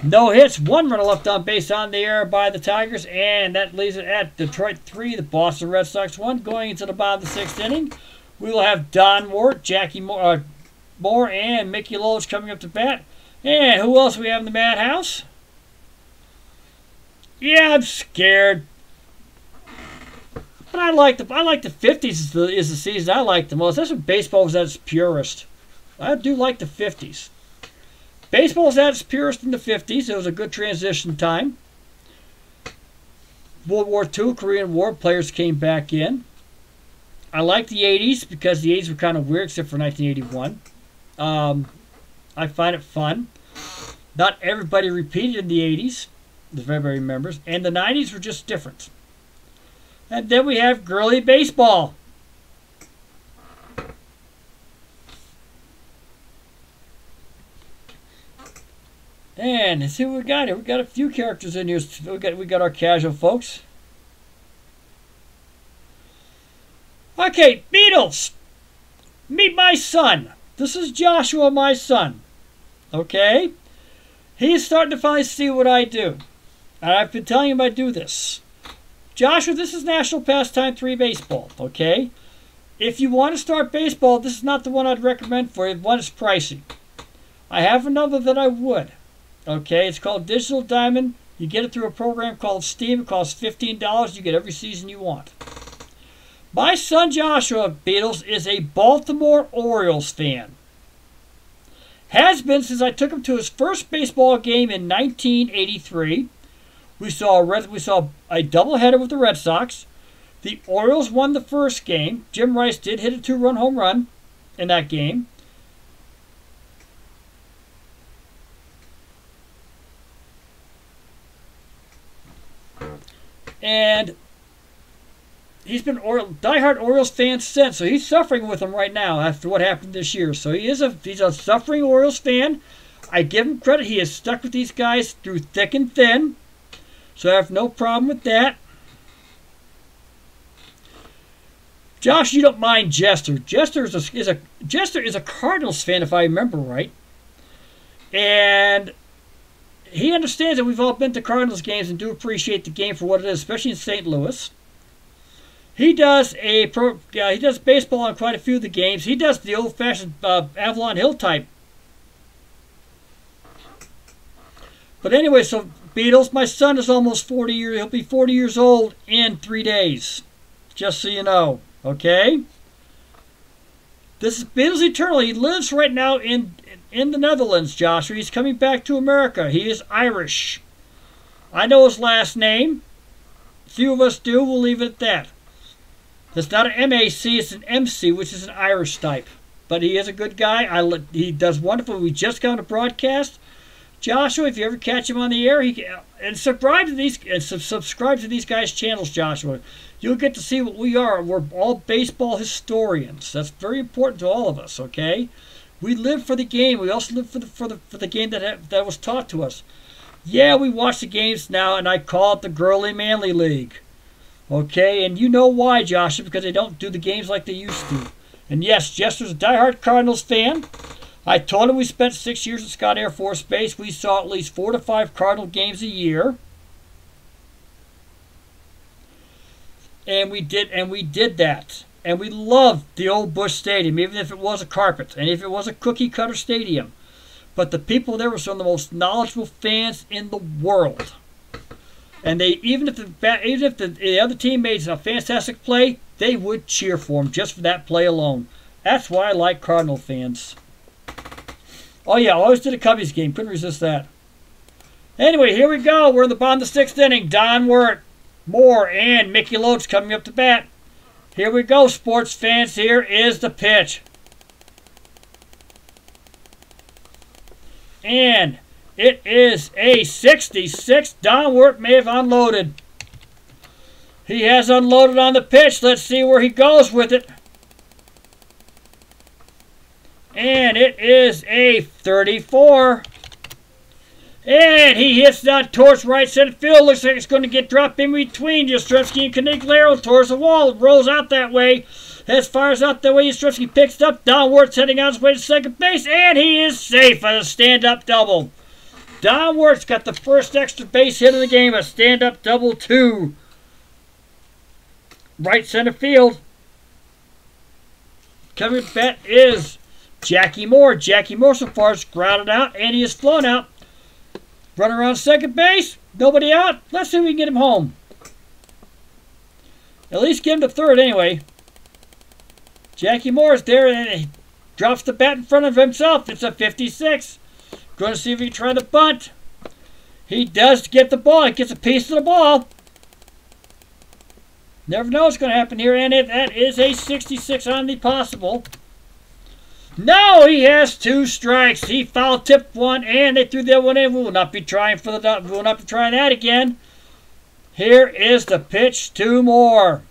no hits. 1 runner left on base on the error by the Tigers. And that leaves it at Detroit 3, the Boston Red Sox 1. Going into the bottom of the 6th inning, we will have Don Wart, Jackie Moore, and Mickey Lolich coming up to bat. And who else we have in the madhouse? Yeah, I'm scared. But I like the 50s is the season I like the most. That's when baseball was at its purest. I do like the 50s. Baseball was at its purest in the 50s. It was a good transition time. World War II, Korean War, players came back in. I like the 80s because the 80s were kind of weird except for 1981. I find it fun. Not everybody repeated in the 80s, if everybody remembers, and the 90s were just different. And then we have girly baseball. And let's see what we got here. We got a few characters in here. We got our casual folks. Okay, Beatles. Meet my son. This is Joshua, my son. Okay? He's starting to finally see what I do. And I've been telling him I do this. Joshua, this is National Pastime 3 Baseball, okay? If you want to start baseball, this is not the one I'd recommend for you. One is pricey. I have another that I would. Okay, it's called Digital Diamond. You get it through a program called Steam. It costs $15. You get every season you want. My son Joshua, Beatles, is a Baltimore Orioles fan. Has been since I took him to his first baseball game in 1983. We saw a doubleheader with the Red Sox. The Orioles won the first game. Jim Rice did hit a 2-run home run in that game. And he's been diehard Orioles fan since, so he's suffering with them right now after what happened this year. So he's a suffering Orioles fan. I give him credit. He has stuck with these guys through thick and thin. So I have no problem with that. Josh, you don't mind Jester. Jester is a Cardinals fan, if I remember right. And he understands that we've all been to Cardinals games and do appreciate the game for what it is, especially in St. Louis. He does he does baseball on quite a few of the games. He does the old-fashioned Avalon Hill type. But anyway, so Beatles, my son is almost 40 years. He'll be 40 years old in 3 days. Just so you know, okay? This is Beatles Eternal. He lives right now in the Netherlands, Joshua. He's coming back to America. He is Irish. I know his last name. Few of us do. We'll leave it at that. It's not an MAC. It's an MC, which is an Irish type. But he is a good guy. He does wonderful. We just got on a broadcast. Joshua, if you ever catch him on the air, subscribe to these guys' channels, Joshua. You'll get to see what we are. We're all baseball historians. That's very important to all of us, okay? We live for the game. We also live for the game that was taught to us. Yeah, we watch the games now, and I call it the Girly Manly League. Okay, and you know why, Joshua, because they don't do the games like they used to. And yes, Jester's a diehard Cardinals fan. I told him we spent 6 years at Scott Air Force Base. We saw at least 4 to 5 Cardinal games a year. And we did that. And we loved the old Busch Stadium, even if it was a carpet and if it was a cookie cutter stadium. But the people there were some of the most knowledgeable fans in the world. And even if the other team made a fantastic play, they would cheer for them just for that play alone. That's why I like Cardinal fans. Oh yeah, I always did a Cubbies game. Couldn't resist that. Anyway, here we go. We're in the bottom of the 6th inning. Don Wirt, Moore, and Mickey Loach coming up to bat. Here we go, sports fans. Here is the pitch. And it is a 66. Don Wirt may have unloaded. He has unloaded on the pitch. Let's see where he goes with it. And it is a 34. And he hits that towards right center field. Looks like it's going to get dropped in between Yastrzemski and Caniglero towards the wall. Rolls out that way. As far as out that way, Yastrzemski picks it up. Don Wirt's heading out his way to second base. And he is safe on a stand-up double. Don Wirt's got the first extra base hit of the game. A stand-up double to right center field. Coming to bat is Jackie Moore. Jackie Moore so far is grounded out, and he is flown out. Run around second base. Nobody out. Let's see if we can get him home. At least get him to third anyway. Jackie Moore is there, and he drops the bat in front of himself. It's a 56. Going to see if he can try the bunt. He does get the ball. He gets a piece of the ball. Never know what's going to happen here, and that is a 66 on the possible. No, he has 2 strikes. He foul tipped one, and they threw the other one in. We will not be trying that again. Here is the pitch to Moore.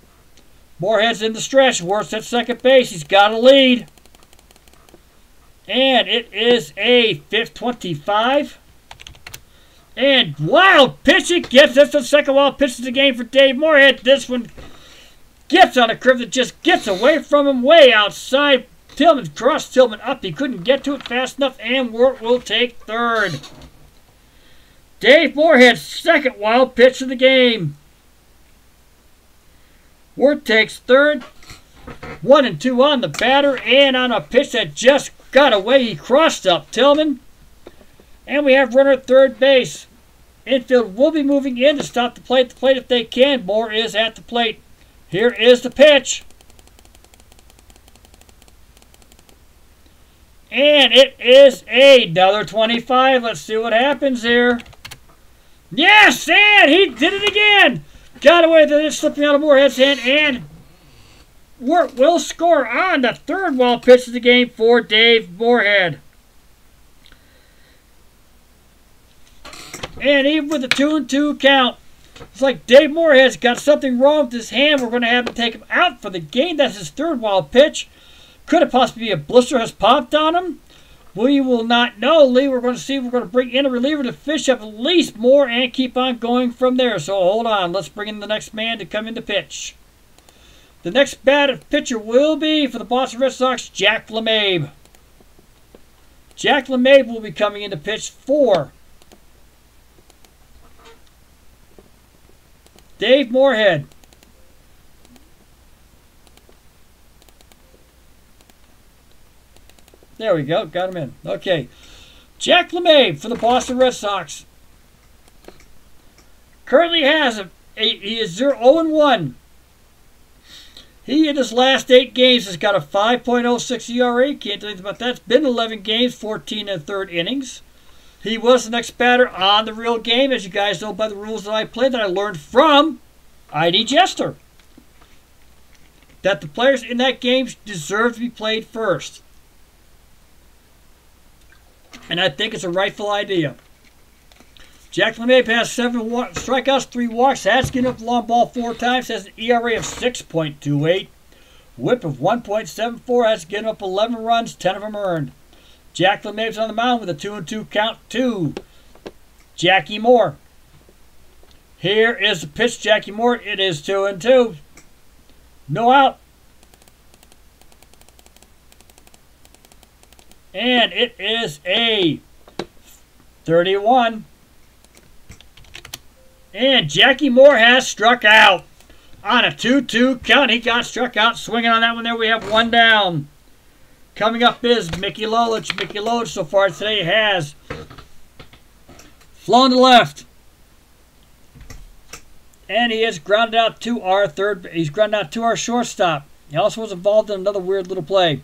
Morehead's in the stretch. Works at second base. He's got a lead. And it is a 25. And wild pitch. It gets. That's the second wild pitch of the game for Dave Morehead. This one gets on a curve that just gets away from him way outside. Tillman crossed Tillman up. He couldn't get to it fast enough, and Wirt will take third. Dave Morehead's second wild pitch of the game. Ward takes third. 1-2 on the batter, and on a pitch that just got away, he crossed up Tillman. And we have runner at third base. Infield will be moving in to stop the plate if they can. Moore is at the plate. Here is the pitch. And it is another 25. Let's see what happens here. Yes, and he did it again. Got away with it, slipping out of Morehead's hand, and Wirt will score on the third wild pitch of the game for Dave Morehead. And even with the 2-2 count, it's like Dave Morehead's got something wrong with his hand. We're going to have to take him out for the game. That's his third wild pitch. Could it possibly be a blister has popped on him? We will not know, Lee. We're going to see. We're going to bring in a reliever to fish up at least more and keep on going from there. So hold on. Let's bring in the next man to come in to pitch. The next pitcher will be for the Boston Red Sox, Jack LeMahieu. Jack LeMahieu will be coming in to pitch for Dave Morehead. There we go. Got him in. Okay. Jack LeMahieu for the Boston Red Sox. Currently has he is 0-1. He, in his last 8 games, has got a 5.06 ERA. Can't do anything about that. It's been 11 games, 14 1/3 innings. He was the next batter on the real game, as you guys know by the rules that I played, that I learned from I.D. Jester. That the players in that game deserve to be played first. And I think it's a rightful idea. Jack LeMahieu has 7 strikeouts, 3 walks, has given up the long ball 4 times, has an ERA of 6.28, whip of 1.74, has given up 11 runs, 10 of them earned. Jack LeMahieu's on the mound with a 2-2 count to Jackie Moore. Here is the pitch, Jackie Moore. It is 2-2. No out. And it is a 31. And Jackie Moore has struck out on a 2-2 count. He got struck out swinging on that one there. We have 1 down. Coming up is Mickey Lolich. Mickey Lolich so far today has flown to left. And he has grounded out to our he's grounded out to our shortstop. He also was involved in another weird little play.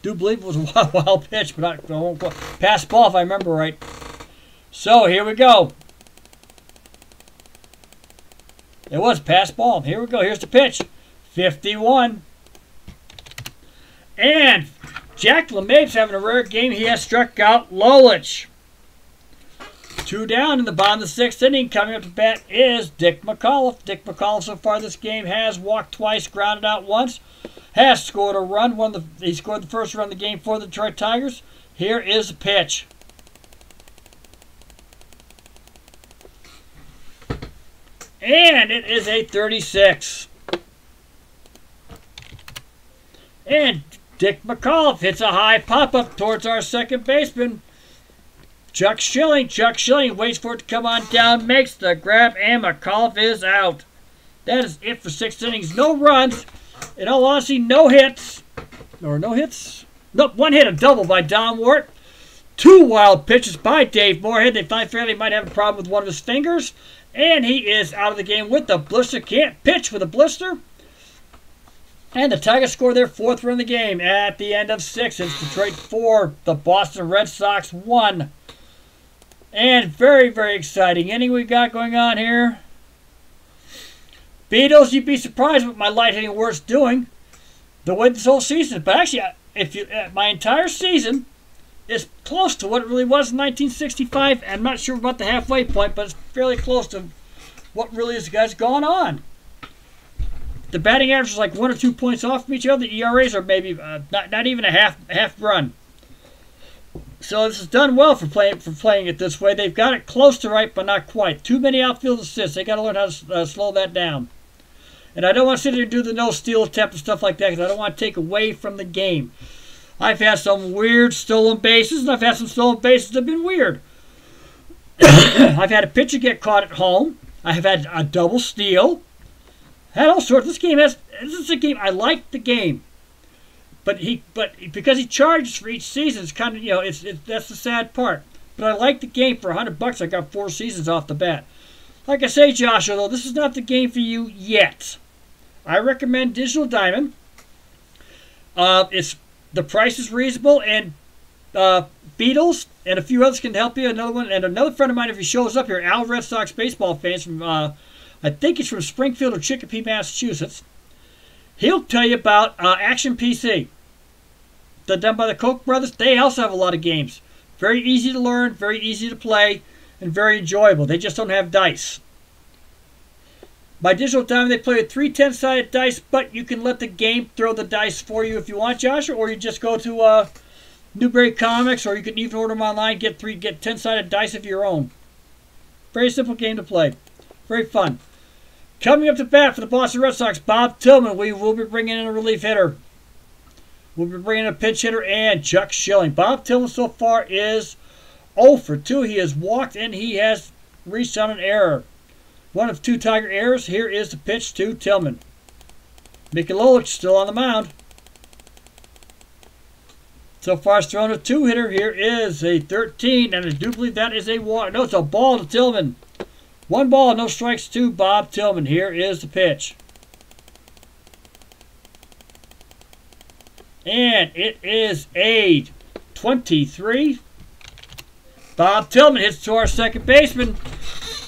Do believe it was a wild pitch, but I won't go. Pass ball if I remember right. So here we go. It was pass ball. Here we go. Here's the pitch. 51. And Jack LeMahieu's having a rare game. He has struck out Lolich. 2 down in the bottom of the 6th inning. Coming up to bat is Dick McAuliffe. Dick McAuliffe so far this game has walked twice, grounded out once. Has scored a run. He scored the first run of the game for the Detroit Tigers. Here is the pitch. And it is a 36. And Dick McAuliffe hits a high pop-up towards our second baseman, Chuck Schilling. Chuck Schilling waits for it to come on down, makes the grab, and McAuliffe is out. That is it for 6 innings. No runs. In all honesty, no hits. Or no hits? Nope, 1 hit, a double by Don Wart. 2 wild pitches by Dave Morehead. They find fairly might have a problem with one of his fingers. And he is out of the game with the blister. Can't pitch with a blister. And the Tigers score their 4th run of the game at the end of 6. It's Detroit 4, the Boston Red Sox 1. And very, very exciting inning we got going on here. Beatles, you'd be surprised what my light-hitting work's doing the way this whole season. But actually, my entire season is close to what it really was in 1965. I'm not sure about the halfway point, but it's fairly close to what really has gone on. The batting average is like 1 or 2 points off from each other. The ERAs are maybe not even a half run. So this is done well for playing it this way. They've got it close to right, but not quite. Too many outfield assists. They got to learn how to slow that down. And I don't want to sit there and do the no-steal attempt and stuff like that because I don't want to take away from the game. I've had some weird stolen bases, and I've had some stolen bases that have been weird. I've had a pitcher get caught at home. I have had a double steal. Had all sorts. This is a game. I like the game, but because he charges for each season, it's kind of that's the sad part. But I like the game. For $100, I got 4 seasons off the bat. Like I say, Joshua, though, this is not the game for you yet. I recommend Digital Diamond. The price is reasonable, and Beatles and a few others can help you. Another friend of mine, if he shows up here, Al Red Sox baseball fans from I think he's from Springfield or Chicopee, Massachusetts. He'll tell you about Action PC. They're done by the Koch brothers. They also have a lot of games. Very easy to learn, very easy to play, and very enjoyable. They just don't have dice. By Digital Diamond, they play with 3 10-sided dice, but you can let the game throw the dice for you if you want, Joshua, or you just go to Newberry Comics, or you can even order them online, get 10-sided dice of your own. Very simple game to play. Very fun. Coming up to bat for the Boston Red Sox, Bob Tillman. We will be bringing in a relief hitter. We'll be bringing in a pinch hitter and Chuck Schilling. Bob Tillman so far is 0 for 2. He has walked and he has reached on an error. One of 2 Tiger errors. Here is the pitch to Tillman. Mickey Lolich still on the mound. So far, it's thrown a 2-hitter. Here is a 13, and I do believe that is a walk. No, it's a ball to Tillman. 1 ball, no strikes to Bob Tillman. Here is the pitch. And it is a 23. Bob Tillman hits to our second baseman,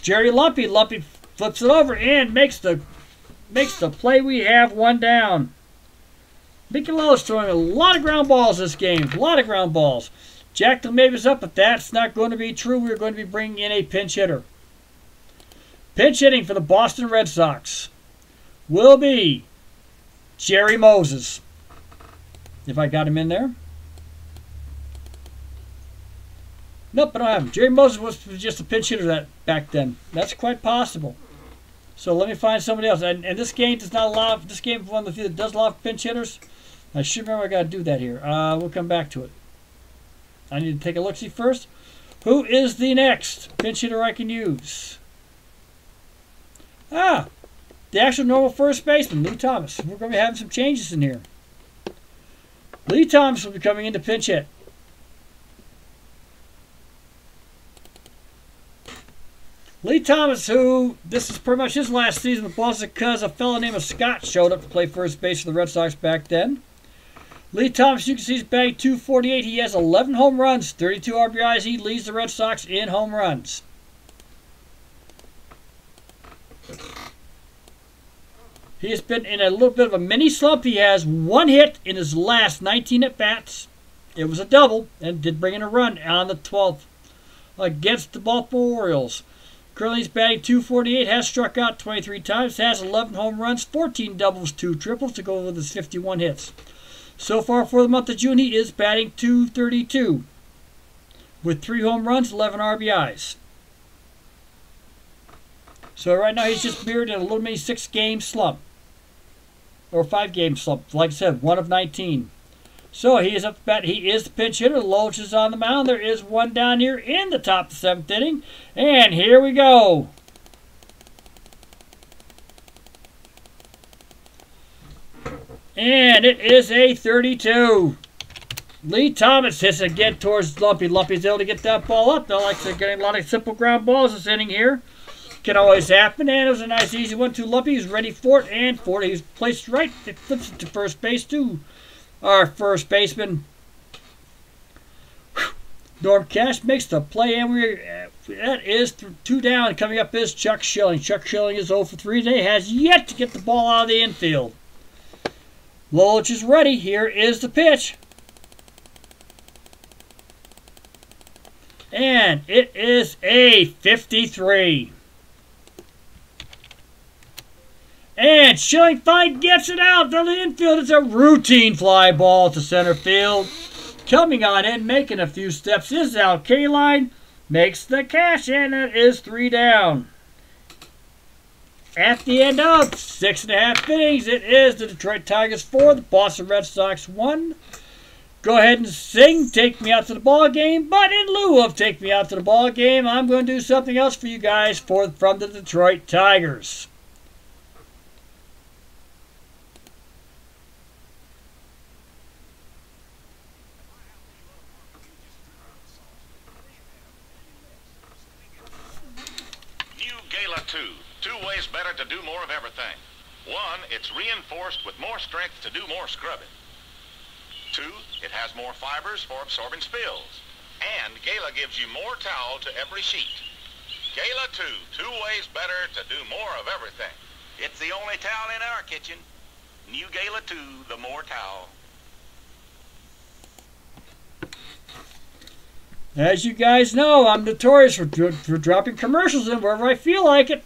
Jerry Lumpy. Lumpy flips it over and makes the play. We have 1 down. Mickey Lowe's throwing a lot of ground balls this game. A lot of ground balls. Jack LeMahieu's up, but that's not going to be true. We're going to be bringing in a pinch hitter. Pinch hitting for the Boston Red Sox will be Jerry Moses. If I got him in there. Nope, I don't have him. Jerry Moses was just a pinch hitter back then. That's quite possible. So let me find somebody else. And this game does not allow. This game is one of the few that does allow pinch hitters. I should remember I got to do that here. We'll come back to it. I need to take a look-see first. Who is the next pinch hitter I can use? The actual normal first baseman, Lee Thomas. We're going to be having some changes in here. Lee Thomas will be coming in to pinch hit. Lee Thomas, who this is pretty much his last season with Boston because a fellow named Scott showed up to play first base for the Red Sox back then. Lee Thomas, you can see he's batting .248. He has 11 home runs, 32 RBIs. He leads the Red Sox in home runs. He has been in a little bit of a mini slump. He has 1 hit in his last 19 at-bats. It was a double and did bring in a run on the 12th against the Baltimore Orioles. Currently he's batting .248, has struck out 23 times, has 11 home runs, 14 doubles, 2 triples to go with his 51 hits. So far for the month of June, he is batting .232 with 3 home runs, 11 RBIs. So right now he's just mirrored in a little mini 6-game slump. Or 5-game slump. Like I said, 1 of 19. So he is up bat. He is the pinch hitter. Lolich is on the mound. There is 1 down here in the top of the 7th inning. And here we go. And it is a 32. Lee Thomas hits again towards Lumpy. Lumpy's able to get that ball up. They like to get a lot of simple ground balls this inning here. Can always happen, and it was a nice easy one to Lumpy. He's ready for it, and for it, he's placed right. It flips it to first base to our first baseman. Norm Cash makes the play, and that is 2 down. Coming up is Chuck Schilling. Chuck Schilling is 0 for 3 today. Has yet to get the ball out of the infield. Lolich is ready. Here is the pitch. And it is a 53. And Schilling finally gets it out to the infield. It's a routine fly ball to center field. Coming on in, making a few steps is Al Kaline. Makes the catch, and it is 3 down. At the end of 6.5 innings, it is the Detroit Tigers 4, the Boston Red Sox 1. go ahead and sing Take Me Out to the Ball Game, but in lieu of Take Me Out to the Ball Game, I'm going to do something else for you guys from the Detroit Tigers. Gala 2. 2 ways better to do more of everything. 1, it's reinforced with more strength to do more scrubbing. 2, it has more fibers for absorbing spills. And Gala gives you more towel to every sheet. Gala 2. 2 ways better to do more of everything. It's the only towel in our kitchen. New Gala 2, the more towel. As you guys know, I'm notorious for dropping commercials in wherever I feel like it.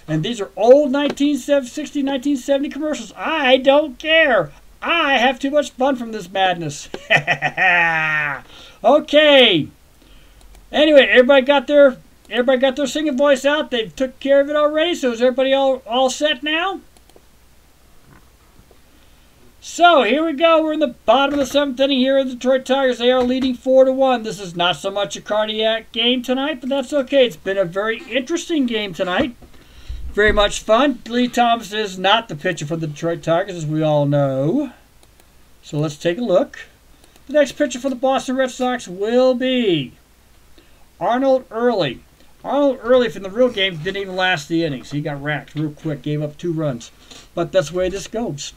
And these are old 1960, 1970 commercials. I don't care. I have too much fun from this madness. Okay. Anyway, everybody got their singing voice out. They took care of it already. So is everybody all set now? So here we go. We're in the bottom of the 7th inning here of the Detroit Tigers. They are leading 4-1. This is not so much a cardiac game tonight, but that's okay. It's been a very interesting game tonight. Very much fun. Lee Thomas is not the pitcher for the Detroit Tigers, as we all know. So let's take a look. The next pitcher for the Boston Red Sox will be Arnold Early. Arnold Early from the real game didn't even last the innings. He got racked real quick, gave up 2 runs. But that's the way this goes.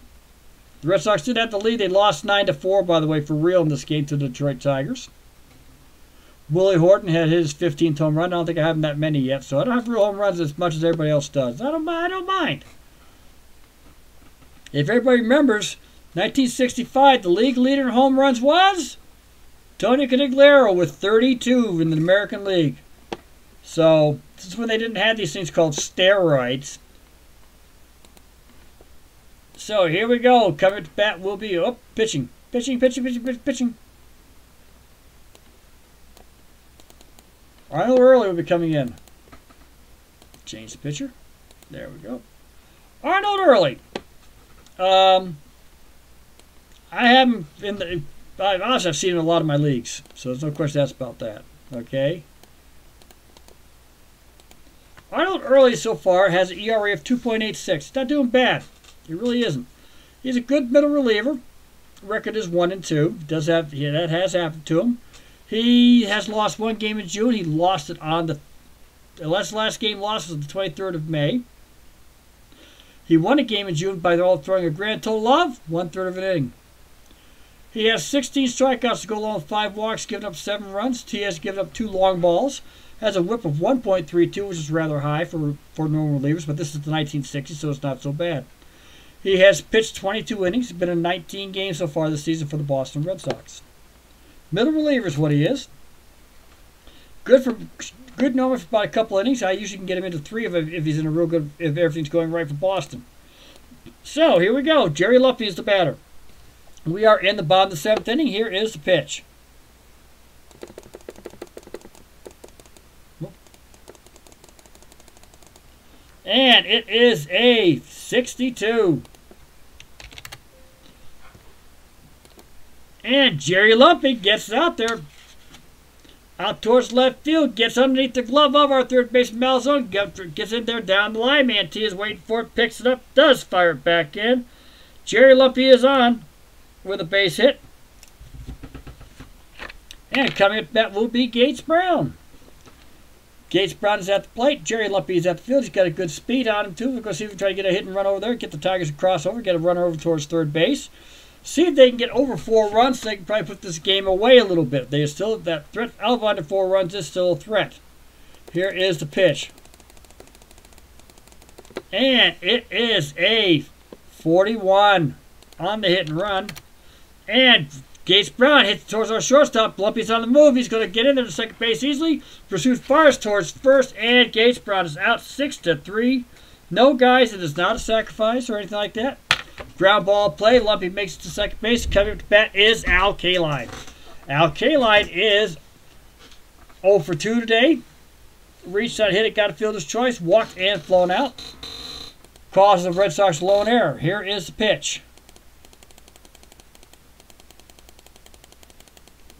The Red Sox did have the lead. They lost 9-4, by the way, for real in this game to the Detroit Tigers. Willie Horton had his 15th home run. I don't think I have that many yet, so I don't have real home runs as much as everybody else does. I don't mind. If everybody remembers, 1965, the league leader in home runs was Tony Coniglio with 32 in the American League. So this is when they didn't have these things called steroids. So here we go. Coming to bat will be pitching. Arnold Early will be coming in. Change the pitcher. There we go. Arnold Early. I haven't in the. Honestly, I've seen him in a lot of my leagues, so there's no question asked about that. Okay. Arnold Early so far has an ERA of 2.86. He's not doing bad. He really isn't. He's a good middle reliever. Record is 1-2. That has happened to him. He has lost 1 game in June. He lost it on the last game loss was the 23rd of May. He won a game in June by throwing a grand total of 1/3 of an inning. He has 16 strikeouts to go along with 5 walks, giving up 7 runs. He has given up 2 long balls. Has a whip of 1.32, which is rather high for normal relievers, but this is the 1960s, so it's not so bad. He has pitched 22 innings. He's been in 19 games so far this season for the Boston Red Sox. Middle reliever is what he is. Good normally for about a couple innings. I usually can get him into 3 if he's in a real good, if everything's going right for Boston. So here we go. Jerry Lumpy is the batter. We are in the bottom of the 7th inning. Here is the pitch. And it is a 62. And Jerry Lumpy gets out there. Out towards left field. Gets underneath the glove of our third baseman Malzone. Gets in there down the line. Mantilla is waiting for it. Picks it up. Does fire it back in. Jerry Lumpy is on with a base hit. And coming at bat will be Gates Brown. Gates Brown is at the plate. Jerry Lumpy is at the field. He's got a good speed on him, too. We're going to see if we try to get a hit and run over there. Get the Tigers to cross over. Get a runner over towards third base. See if they can get over 4 runs. So they can probably put this game away a little bit. They are still that threat. Out under 4 runs is still a threat. Here is the pitch. And it is a 41 on the hit and run. And Gates Brown hits towards our shortstop. Lumpy's on the move. He's going to get in there to second base easily. Pursuit fires towards first. And Gates Brown is out 6-3. No, guys, it is not a sacrifice or anything like that. Ground ball play. Lumpy makes it to second base. Coming up to bat is Al Kaline. Al Kaline is 0 for 2 today. Reached out, hit it, got a fielder's choice. Walked and flown out. Causes the Red Sox lone error. Here is the pitch.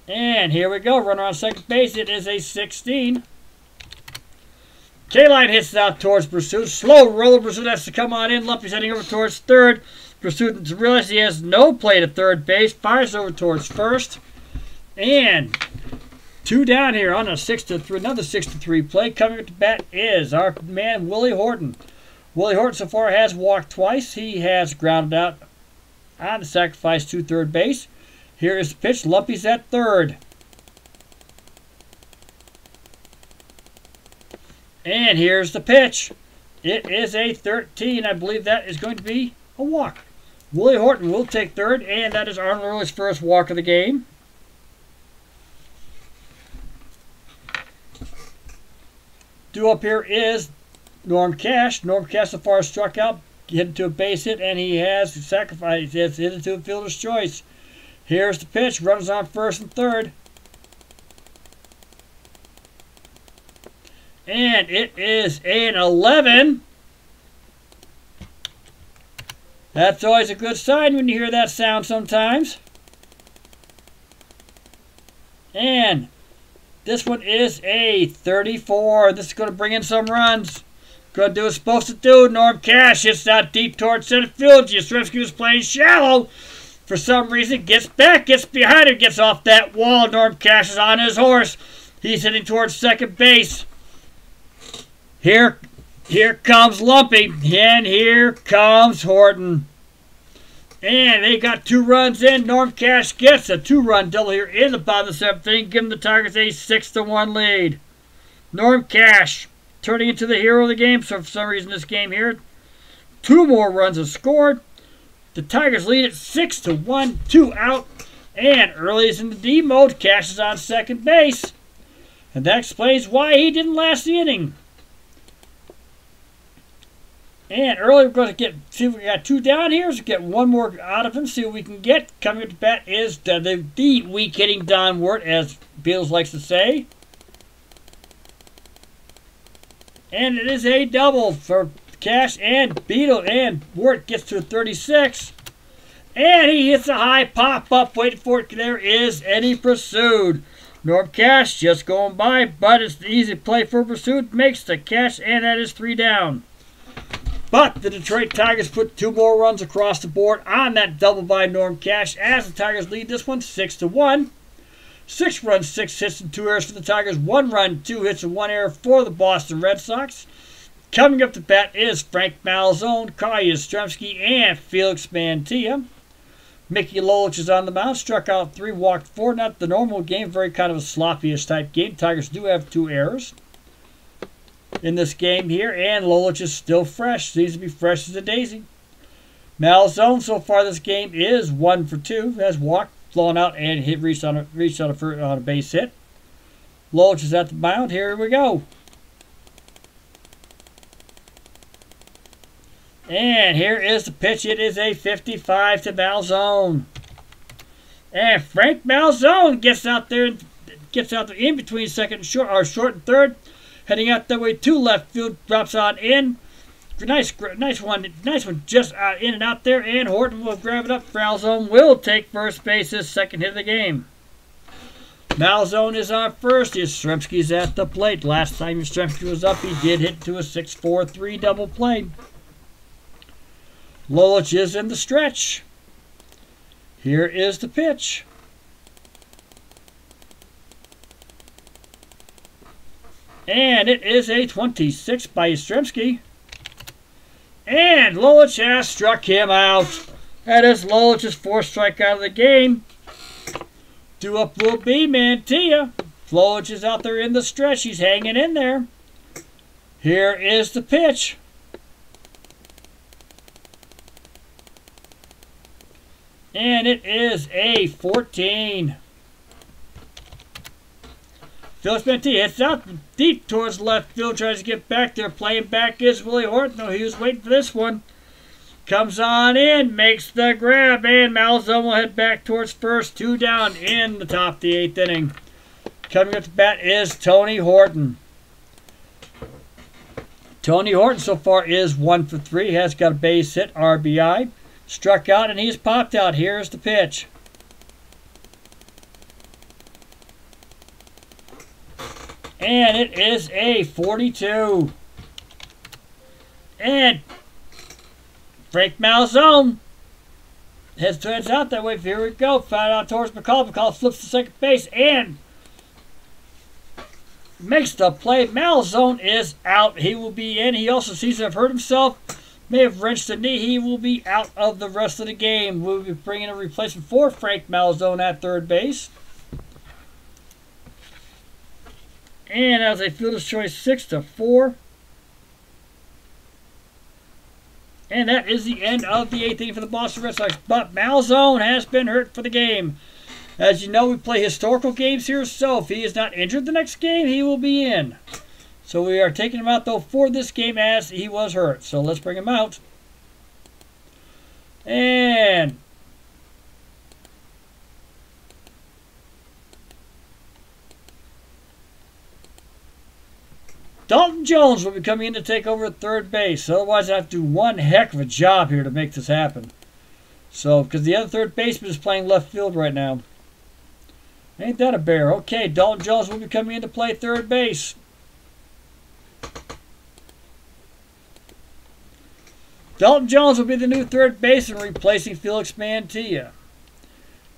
And here we go. Runner on second base. It is a 16. K-Line hits it out towards Pursuit. Slow roller. Pursuit has to come on in. Lumpy's heading over towards third. Pursuit realizes he has no play to third base. Fires over towards first. And 2 down here on a 6-3. Another 6-3 play. Coming up to bat is our man Willie Horton. Willie Horton so far has walked twice. He has grounded out on the sacrifice to third base. Here is the pitch. Lumpy's at third. And here's the pitch. It is a 13. I believe that is going to be a walk. Willie Horton will take third, and that is Arnold Early's first walk of the game. Due up here is Norm Cash. Norm Cash so far struck out, hit into a base hit, and he has sacrificed. He has hit into a fielder's choice. Here's the pitch. Runners on first and third. And it is an 11. That's always a good sign when you hear that sound sometimes. And this one is a 34. This is going to bring in some runs. Going to do what it's supposed to do. Norm Cash hits out deep towards center field. Yastrzemski was playing shallow. For some reason, gets back, gets behind him, gets off that wall. Norm Cash is on his horse. He's heading towards second base. Here comes Lumpy, and here comes Horton. And they got 2 runs in. Norm Cash gets a 2-run double here in the bottom of the 7th inning, giving the Tigers a 6-1 lead. Norm Cash turning into the hero of the game. So for some reason this game here, 2 more runs are scored. The Tigers lead it 6-1, 2 out. And Early is in the D mode. Cash is on second base. And that explains why he didn't last the inning. And Early, we're going to see if we got 2 down here. So get 1 more out of him, see what we can get. Coming up to bat is the weak hitting Don Wirt, as Beals likes to say. And it is a double for Cash, and Beetle, and Wirt gets to 36. And he hits a high pop-up, waiting for it. There is Eddie Pursuit. Norm Cash just going by, but it's the easy play for Pursuit. Makes the catch, and that is 3 down. But the Detroit Tigers put 2 more runs across the board on that double by Norm Cash as the Tigers lead this one 6-1. 6 runs, 6 hits, and 2 errors for the Tigers. 1 run, 2 hits, and 1 error for the Boston Red Sox. Coming up to bat is Frank Malzone, Carl Yastrzemski, and Felix Mantilla. Mickey Lolich is on the mound. Struck out 3, walked 4. Not the normal game, very kind of a sloppy-ish type game. Tigers do have 2 errors in this game here, and Lolich is still fresh. Seems to be fresh as a daisy. Malzone so far this game is 1 for 2. Has walked, flown out, and reached on a base hit. Lolich is at the mound. Here we go. And here is the pitch. It is a 55 to Malzone. And Frank Malzone gets out there in between second and short, or short and third. Heading out that way to left field, drops on in. Nice one just in and out there, and Horton will grab it up. Malzone will take first base, his second hit of the game. Malzone is on first. Yastrzemski's at the plate. Last time Yastrzemski was up, he did hit to a 6-4-3 double play. Lolich is in the stretch. Here is the pitch. And it is a 26 by Yastrzemski. And Lolich has struck him out. That is Lolich's 4th strikeout of the game. Due up will be Mantilla. Lolich is out there in the stretch. He's hanging in there. Here is the pitch. And it is a 14. Felix Mantilla hits out deep towards left field, tries to get back there. Playing back is Willie Horton. No, he was waiting for this one. Comes on in, makes the grab, and Malzone will head back towards first. 2 down in the top of the 8th inning. Coming up to bat is Tony Horton. Tony Horton so far is 1 for 3. Has got a base hit, RBI. Struck out, and he's popped out. Here's the pitch. And it is a 42. And Frank Malzone heads out that way. Here we go. Found out towards McCall. McCall flips to second base and makes the play. Malzone is out. He will be in. He also seems to have hurt himself. May have wrenched the knee. He will be out of the rest of the game. We'll be bringing a replacement for Frank Malzone at third base. And as a fielder's choice, 6-4. And that is the end of the 8th inning for the Boston Red Sox. But Malzone has been hurt for the game. As you know, we play historical games here, so if he is not injured the next game, he will be in. So we are taking him out, though, for this game as he was hurt. So let's bring him out. And Dalton Jones will be coming in to take over at third base. Otherwise, I have to do one heck of a job here to make this happen. So, because the other third baseman is playing left field right now. Ain't that a bear? Okay, Dalton Jones will be coming in to play third base. Dalton Jones will be the new third baseman replacing Felix Mantilla.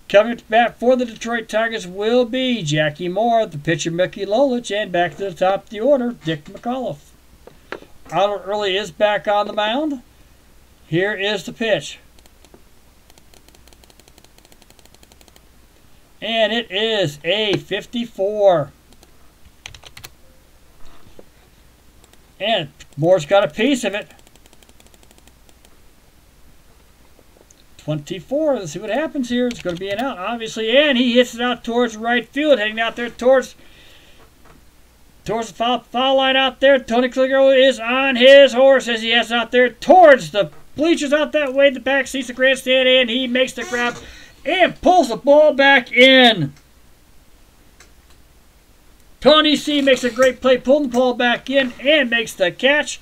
Coming to bat for the Detroit Tigers will be Jackie Moore, the pitcher Mickey Lolich, and back to the top of the order, Dick McAuliffe. Arnold Early is back on the mound. Here is the pitch. And it is a 54. And Moore's got a piece of it. 24. Let's see what happens here. It's going to be an out, obviously. And he hits it out towards right field, heading out there towards the foul line out there. Tony Cliggero is on his horse as he heads out there towards the bleachers out that way. The back seats the grandstand, and he makes the grab and pulls the ball back in. Tony C makes a great play, pulling the ball back in and makes the catch.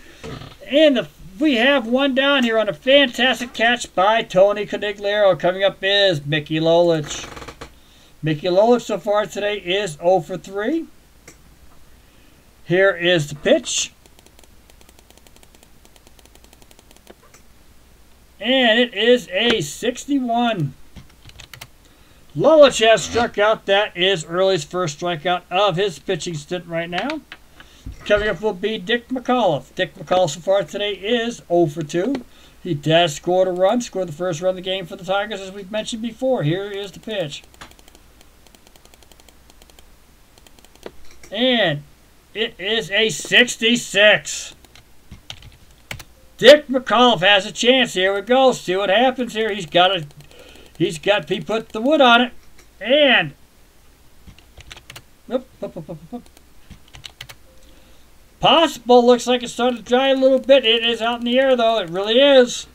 And we have one down here on a fantastic catch by Tony Conigliaro. Coming up is Mickey Lolich. Mickey Lolich so far today is 0 for 3. Here is the pitch. And it is a 61. Lolich has struck out. That is Early's first strikeout of his pitching stint right now. Coming up will be Dick McAuliffe. Dick McAuliffe so far today is 0 for 2. He does score a run, scored the first run of the game for the Tigers as we've mentioned before. Here is the pitch. And it is a 66. Dick McAuliffe has a chance. Here we go. See what happens here. He put the wood on it. And possible. Looks like it's starting to dry a little bit. It is out in the air, though. It really is.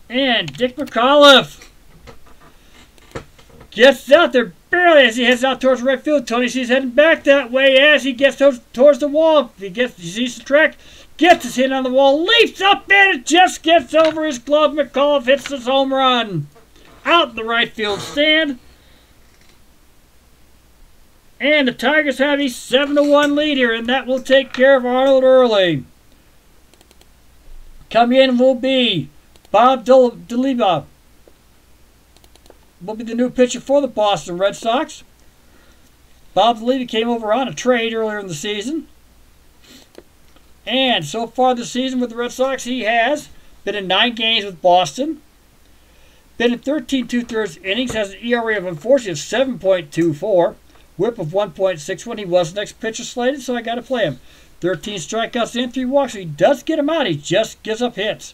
And Dick McAuliffe gets out there barely as he heads out towards right field. Tony C's heading back that way as he gets towards the wall. He sees the track, gets his hit on the wall, leaps up, and it just gets over his glove. McAuliffe hits his home run out in the right field stand. And the Tigers have a 7-1 lead here, and that will take care of Arnold Early. Coming in will be Bob DeLiba. Will be the new pitcher for the Boston Red Sox. Bob DeLiba came over on a trade earlier in the season. And so far this season with the Red Sox, he has been in 9 games with Boston. Been in 13 2/3 innings, has an ERA of unfortunately of 7.24. Whip of 1.61. He was the next pitcher slated, so I got to play him. 13 strikeouts and 3 walks. So he does get him out. He just gives up hits.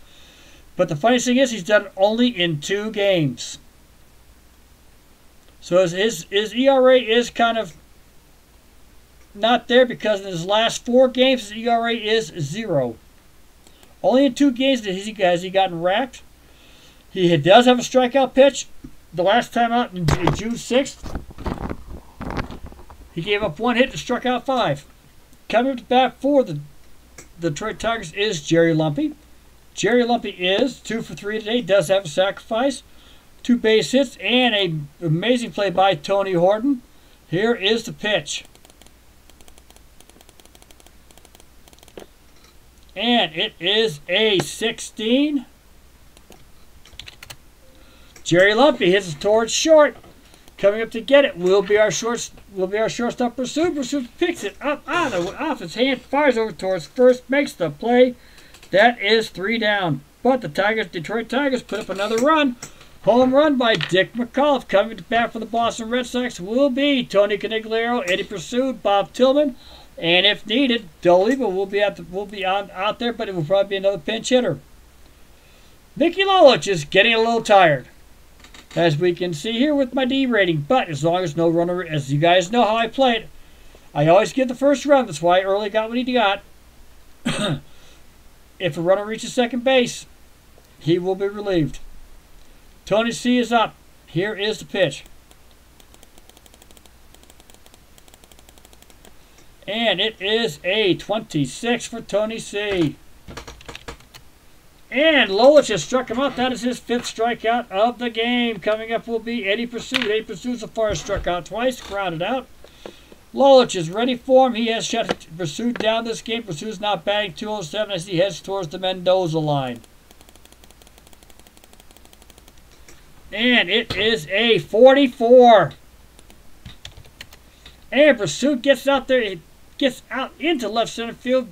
But the funniest thing is he's done it only in 2 games. So his ERA is kind of not there because in his last 4 games, his ERA is 0. Only in 2 games has he gotten racked. He does have a strikeout pitch. The last time out in June 6th, he gave up 1 hit and struck out 5. Coming to bat for the Detroit Tigers is Jerry Lumpy. Jerry Lumpy is 2 for 3 today. Does have a sacrifice. 2 base hits, and an amazing play by Tony Horton. Here is the pitch. And it is a 16. Jerry Lumpy hits it towards short. Coming up to get it will be our shortstop Pursuit. Pursuit picks it up off his hand, fires over towards first, makes the play. That is 3 down. But the Detroit Tigers put up another run. Home run by Dick McAuliffe. Coming to bat for the Boston Red Sox will be Tony Conigliaro, Eddie Pursuit, Bob Tillman, and if needed, Doliva will be out there, but it will probably be another pinch hitter. Mickey Lolich is getting a little tired, as we can see here with my D rating. But as long as no runner, as you guys know how I play it, I always get the first run. That's why Early got what he got. If a runner reaches second base, he will be relieved. Tony C is up. Here is the pitch. And it is a 26 for Tony C. And Lolich has struck him out. That is his 5th strikeout of the game. Coming up will be Eddie Pursuit. Eddie Pursuit so far has struck out twice, grounded out. Lolich is ready for him. He has shut Pursuit down this game. Pursuit is now batting 207 as he heads towards the Mendoza line. And it is a 44. And Pursuit gets out there. He gets out into left center field.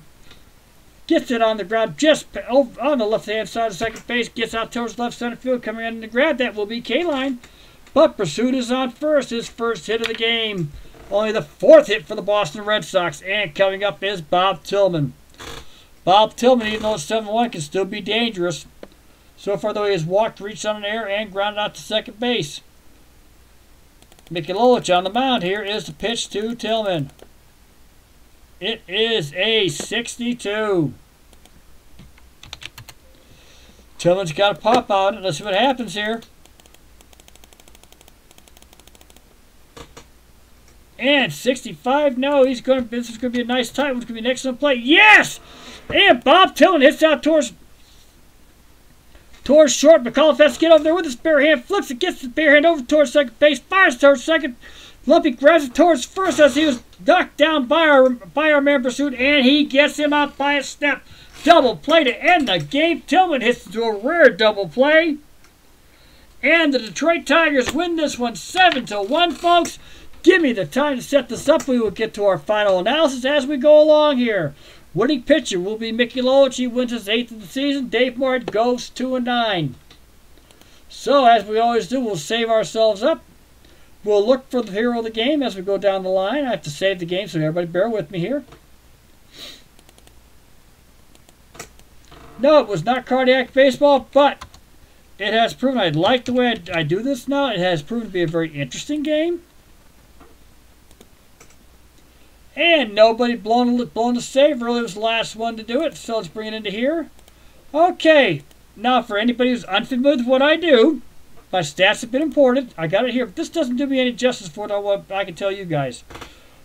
Gets it on the ground just on the left-hand side of second base. Gets out towards left center field. Coming in to grab that will be K-Line. But Pursuit is on first. His first hit of the game. Only the 4th hit for the Boston Red Sox. And coming up is Bob Tillman. Bob Tillman, even though it's 7-1, can still be dangerous. So far, though, he has walked, reached on an air, and grounded out to second base. Mickey Lolich on the mound. Here is the pitch to Tillman. It is a 62. Tillman's got to pop on it. Let's see what happens here. And 65. No, this is going to be a nice tight one. It's going to be an excellent play. Yes! And Bob Tillman hits out towards short. McAuliffe has to get over there with his bare hand. Flips it, gets the bare hand over towards second base. Fires towards second. Lumpy grabs it towards first as he was knocked down by our man Pursuit. And he gets him out by a step. Double play to end the game. Tillman hits into a rare double play. And the Detroit Tigers win this one 7-1, folks. Give me the time to set this up. We will get to our final analysis as we go along here. Winning pitcher will be Mickey Lolich. He wins his 8th of the season. Dave Morehead goes 2-9. So, as we always do, we'll save ourselves up. We'll look for the hero of the game as we go down the line. I have to save the game, so everybody bear with me here. No, it was not cardiac baseball, but it has proven, I like the way I do this now. It has proven to be a very interesting game. And nobody blown the save. Really was the last one to do it. So let's bring it into here. Okay. Now for anybody who's unfamiliar with what I do, my stats have been imported. I got it here. But this doesn't do me any justice for what I can tell you guys.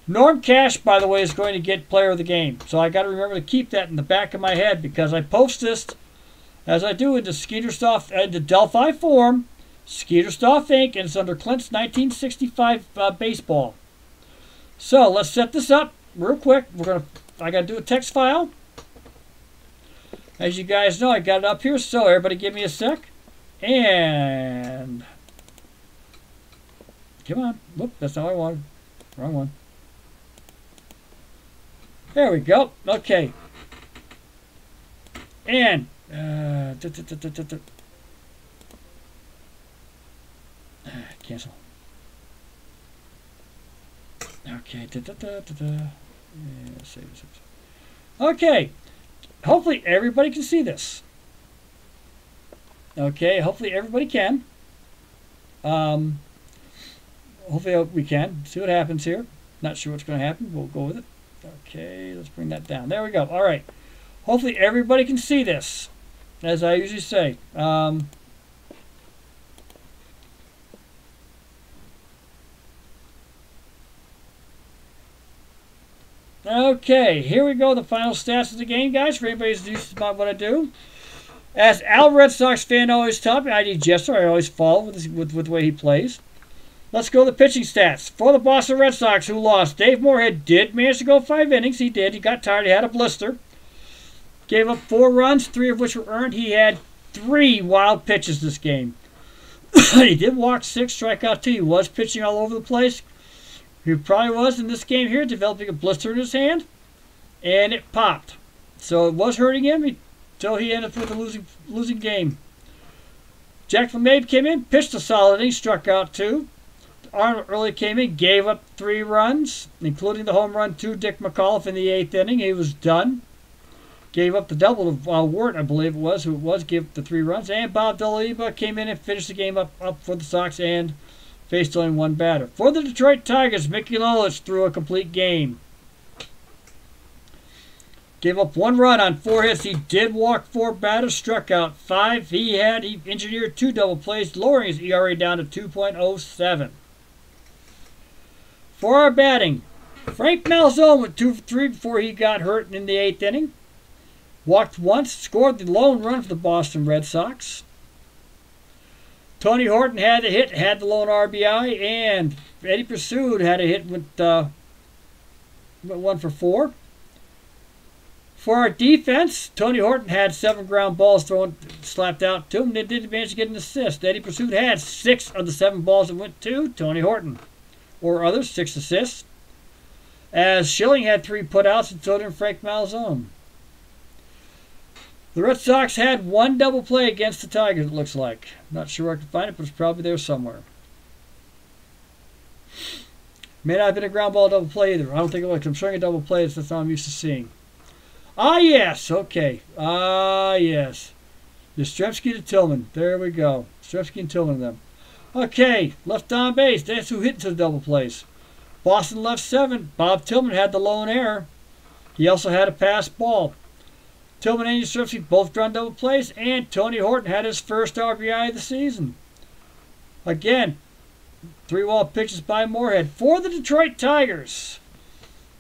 Norm Cash, by the way, is going to get player of the game. So I got to remember to keep that in the back of my head because I post this as I do into Skeeterstoff and the Delphi form, Skeeterstoff Inc. and it's under Clint's 1965 baseball. So let's set this up real quick. I got to do a text file. As you guys know, I got it up here. So everybody, give me a sec. And come on. Whoop, that's not what I wanted. Wrong one. There we go. Okay. And cancel. Okay. Yeah, save this. Okay. Hopefully everybody can see this. Okay. Hopefully everybody can. Hopefully we can. See what happens here. Not sure what's going to happen. We'll go with it. Okay. Let's bring that down. There we go. All right. Hopefully everybody can see this. As I usually say. Okay, here we go. The final stats of the game, guys. For anybody who's used to what I do. As Al Red Sox fan always taught me, ID Jester, I always follow with the way he plays. Let's go to the pitching stats. For the Boston Red Sox, who lost, Dave Morehead did manage to go 5 innings. He did. He got tired. He had a blister. Gave up 4 runs, 3 of which were earned. He had 3 wild pitches this game. He did walk 6, strike out 2. He was pitching all over the place. He probably was in this game here, developing a blister in his hand. And it popped. So it was hurting him until he ended up with a losing game. Jack LeMahieu came in, pitched a solid inning, struck out 2. Arnold early came in, gave up 3 runs, including the home run to Dick McAuliffe in the 8th inning. He was done. Gave up the double to Wirt, I believe it was, gave up the 3 runs. And Bob Deliba came in and finished the game up for the Sox and faced only 1 batter. For the Detroit Tigers, Mickey Lolich threw a complete game. Gave up 1 run on 4 hits. He did walk 4 batters, struck out 5. He engineered 2 double plays, lowering his ERA down to 2.07. For our batting, Frank Malzone went 2 for 3 before he got hurt in the 8th inning. Walked once, scored the lone run for the Boston Red Sox. Tony Horton had a hit, had the lone RBI, and Eddie Pursued had a hit, went 1 for 4. For our defense, Tony Horton had 7 ground balls slapped out to him. They did manage to get an assist. Eddie Pursued had 6 of the 7 balls that went to Tony Horton, or others, 6 assists. As Schilling had 3 putouts, and so did Frank Malzone. The Red Sox had 1 double play against the Tigers, it looks like. Not sure where I can find it, but it's probably there somewhere. May not have been a ground ball double play either. I don't think it was. I'm showing a double play. That's what I'm used to seeing. Ah, yes. Okay. Ah, yes. Yastrzemski to Tillman. There we go. Yastrzemski and Tillman them. Okay. Left on base. That's who hit to the double plays. Boston left 7. Bob Tillman had the lone error. He also had a pass ball. Tillman and Yastrzemski both drawn double plays, and Tony Horton had his first RBI of the season. Again, 3 wild pitches by Morehead. For the Detroit Tigers,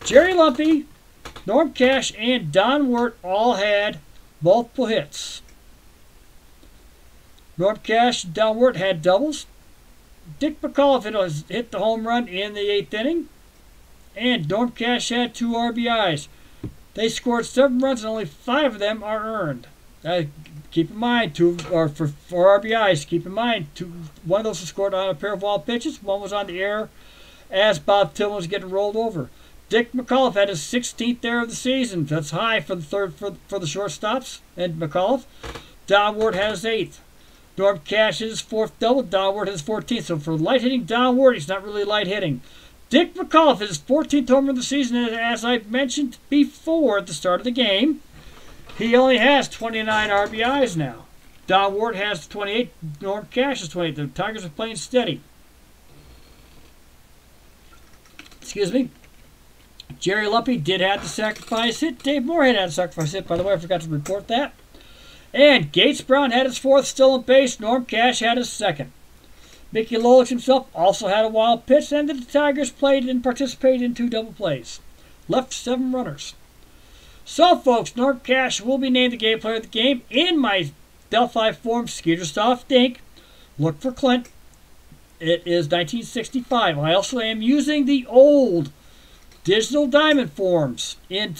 Jerry Lumpy, Norm Cash, and Don Wirt all had multiple hits. Norm Cash and Don Wirt had doubles. Dick McAuliffe hit the home run in the 8th inning, and Norm Cash had 2 RBIs. They scored 7 runs, and only 5 of them are earned. Keep in mind, for 4 RBIs. Keep in mind, 1 of those was scored on a pair of wild pitches. 1 was on the air as Bob Tillman was getting rolled over. Dick McAuliffe had his 16th error of the season. That's high for the shortstops and McAuliffe. Don Ward had his 8th. Norm Cash his 4th double. Don Ward his 14th. So for light hitting Don Ward, he's not really light hitting. Dick McAuliffe is his 14th homer of the season, and as I mentioned before at the start of the game, he only has 29 RBIs now. Don Ward has 28. Norm Cash has 28. The Tigers are playing steady. Excuse me. Jerry Lumpy did have the sacrifice hit. Dave Morehead had a sacrifice hit, by the way. I forgot to report that. And Gates Brown had his 4th still in base. Norm Cash had his 2nd. Mickey Lolich himself also had a wild pitch, and the Tigers played and participated in 2 double plays. Left 7 runners. So, folks, Norm Cash will be named the game player of the game in my Delphi form Skeeter Soft Ink. Look for Clint. It is 1965. I also am using the old Digital Diamond forms in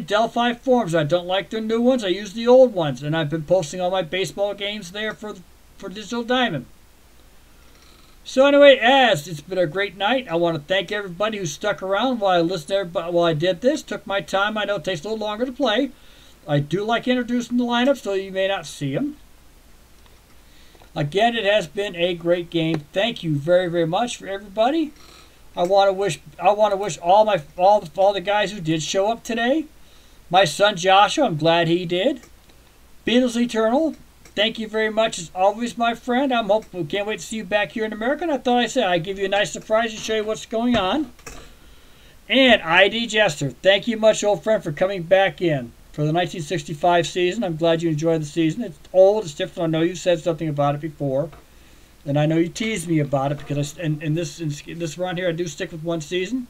Delphi forms. I don't like the new ones. I use the old ones, and I've been posting all my baseball games there for Digital Diamond. So anyway, as it's been a great night, I want to thank everybody who stuck around while I did this. Took my time. I know it takes a little longer to play. I do like introducing the lineup, so you may not see them. Again, it has been a great game. Thank you very, very much for everybody. I want to wish all the guys who did show up today. My son Joshua, I'm glad he did. Beatles Eternal. Thank you very much as always, my friend. Can't wait to see you back here in America. And I thought I'd give you a nice surprise and show you what's going on. And ID Jester, thank you much, old friend, for coming back in for the 1965 season. I'm glad you enjoyed the season. It's old, it's different. I know you said something about it before. And I know you teased me about it because in this run here, I do stick with 1 season.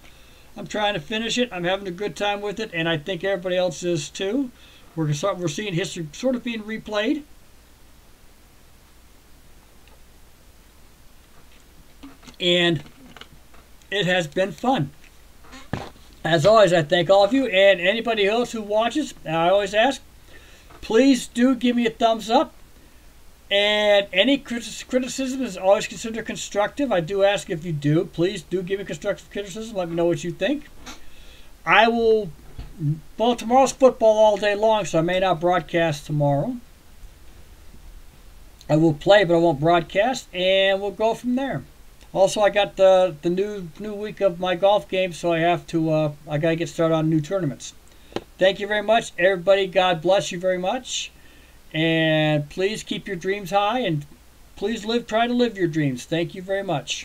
I'm trying to finish it. I'm having a good time with it, and I think everybody else is too. We're seeing history sort of being replayed. And it has been fun. As always, I thank all of you and anybody else who watches. I always ask, please do give me a thumbs up. And any criticism is always considered constructive. I do ask if you do. Please do give me constructive criticism. Let me know what you think. I will... Well, tomorrow's football all day long, so I may not broadcast tomorrow. I will play, but I won't broadcast, and we'll go from there. Also, I got the new week of my golf game, so I have to I gotta get started on new tournaments. Thank you very much, everybody. God bless you very much. And please keep your dreams high, and please try to live your dreams. Thank you very much.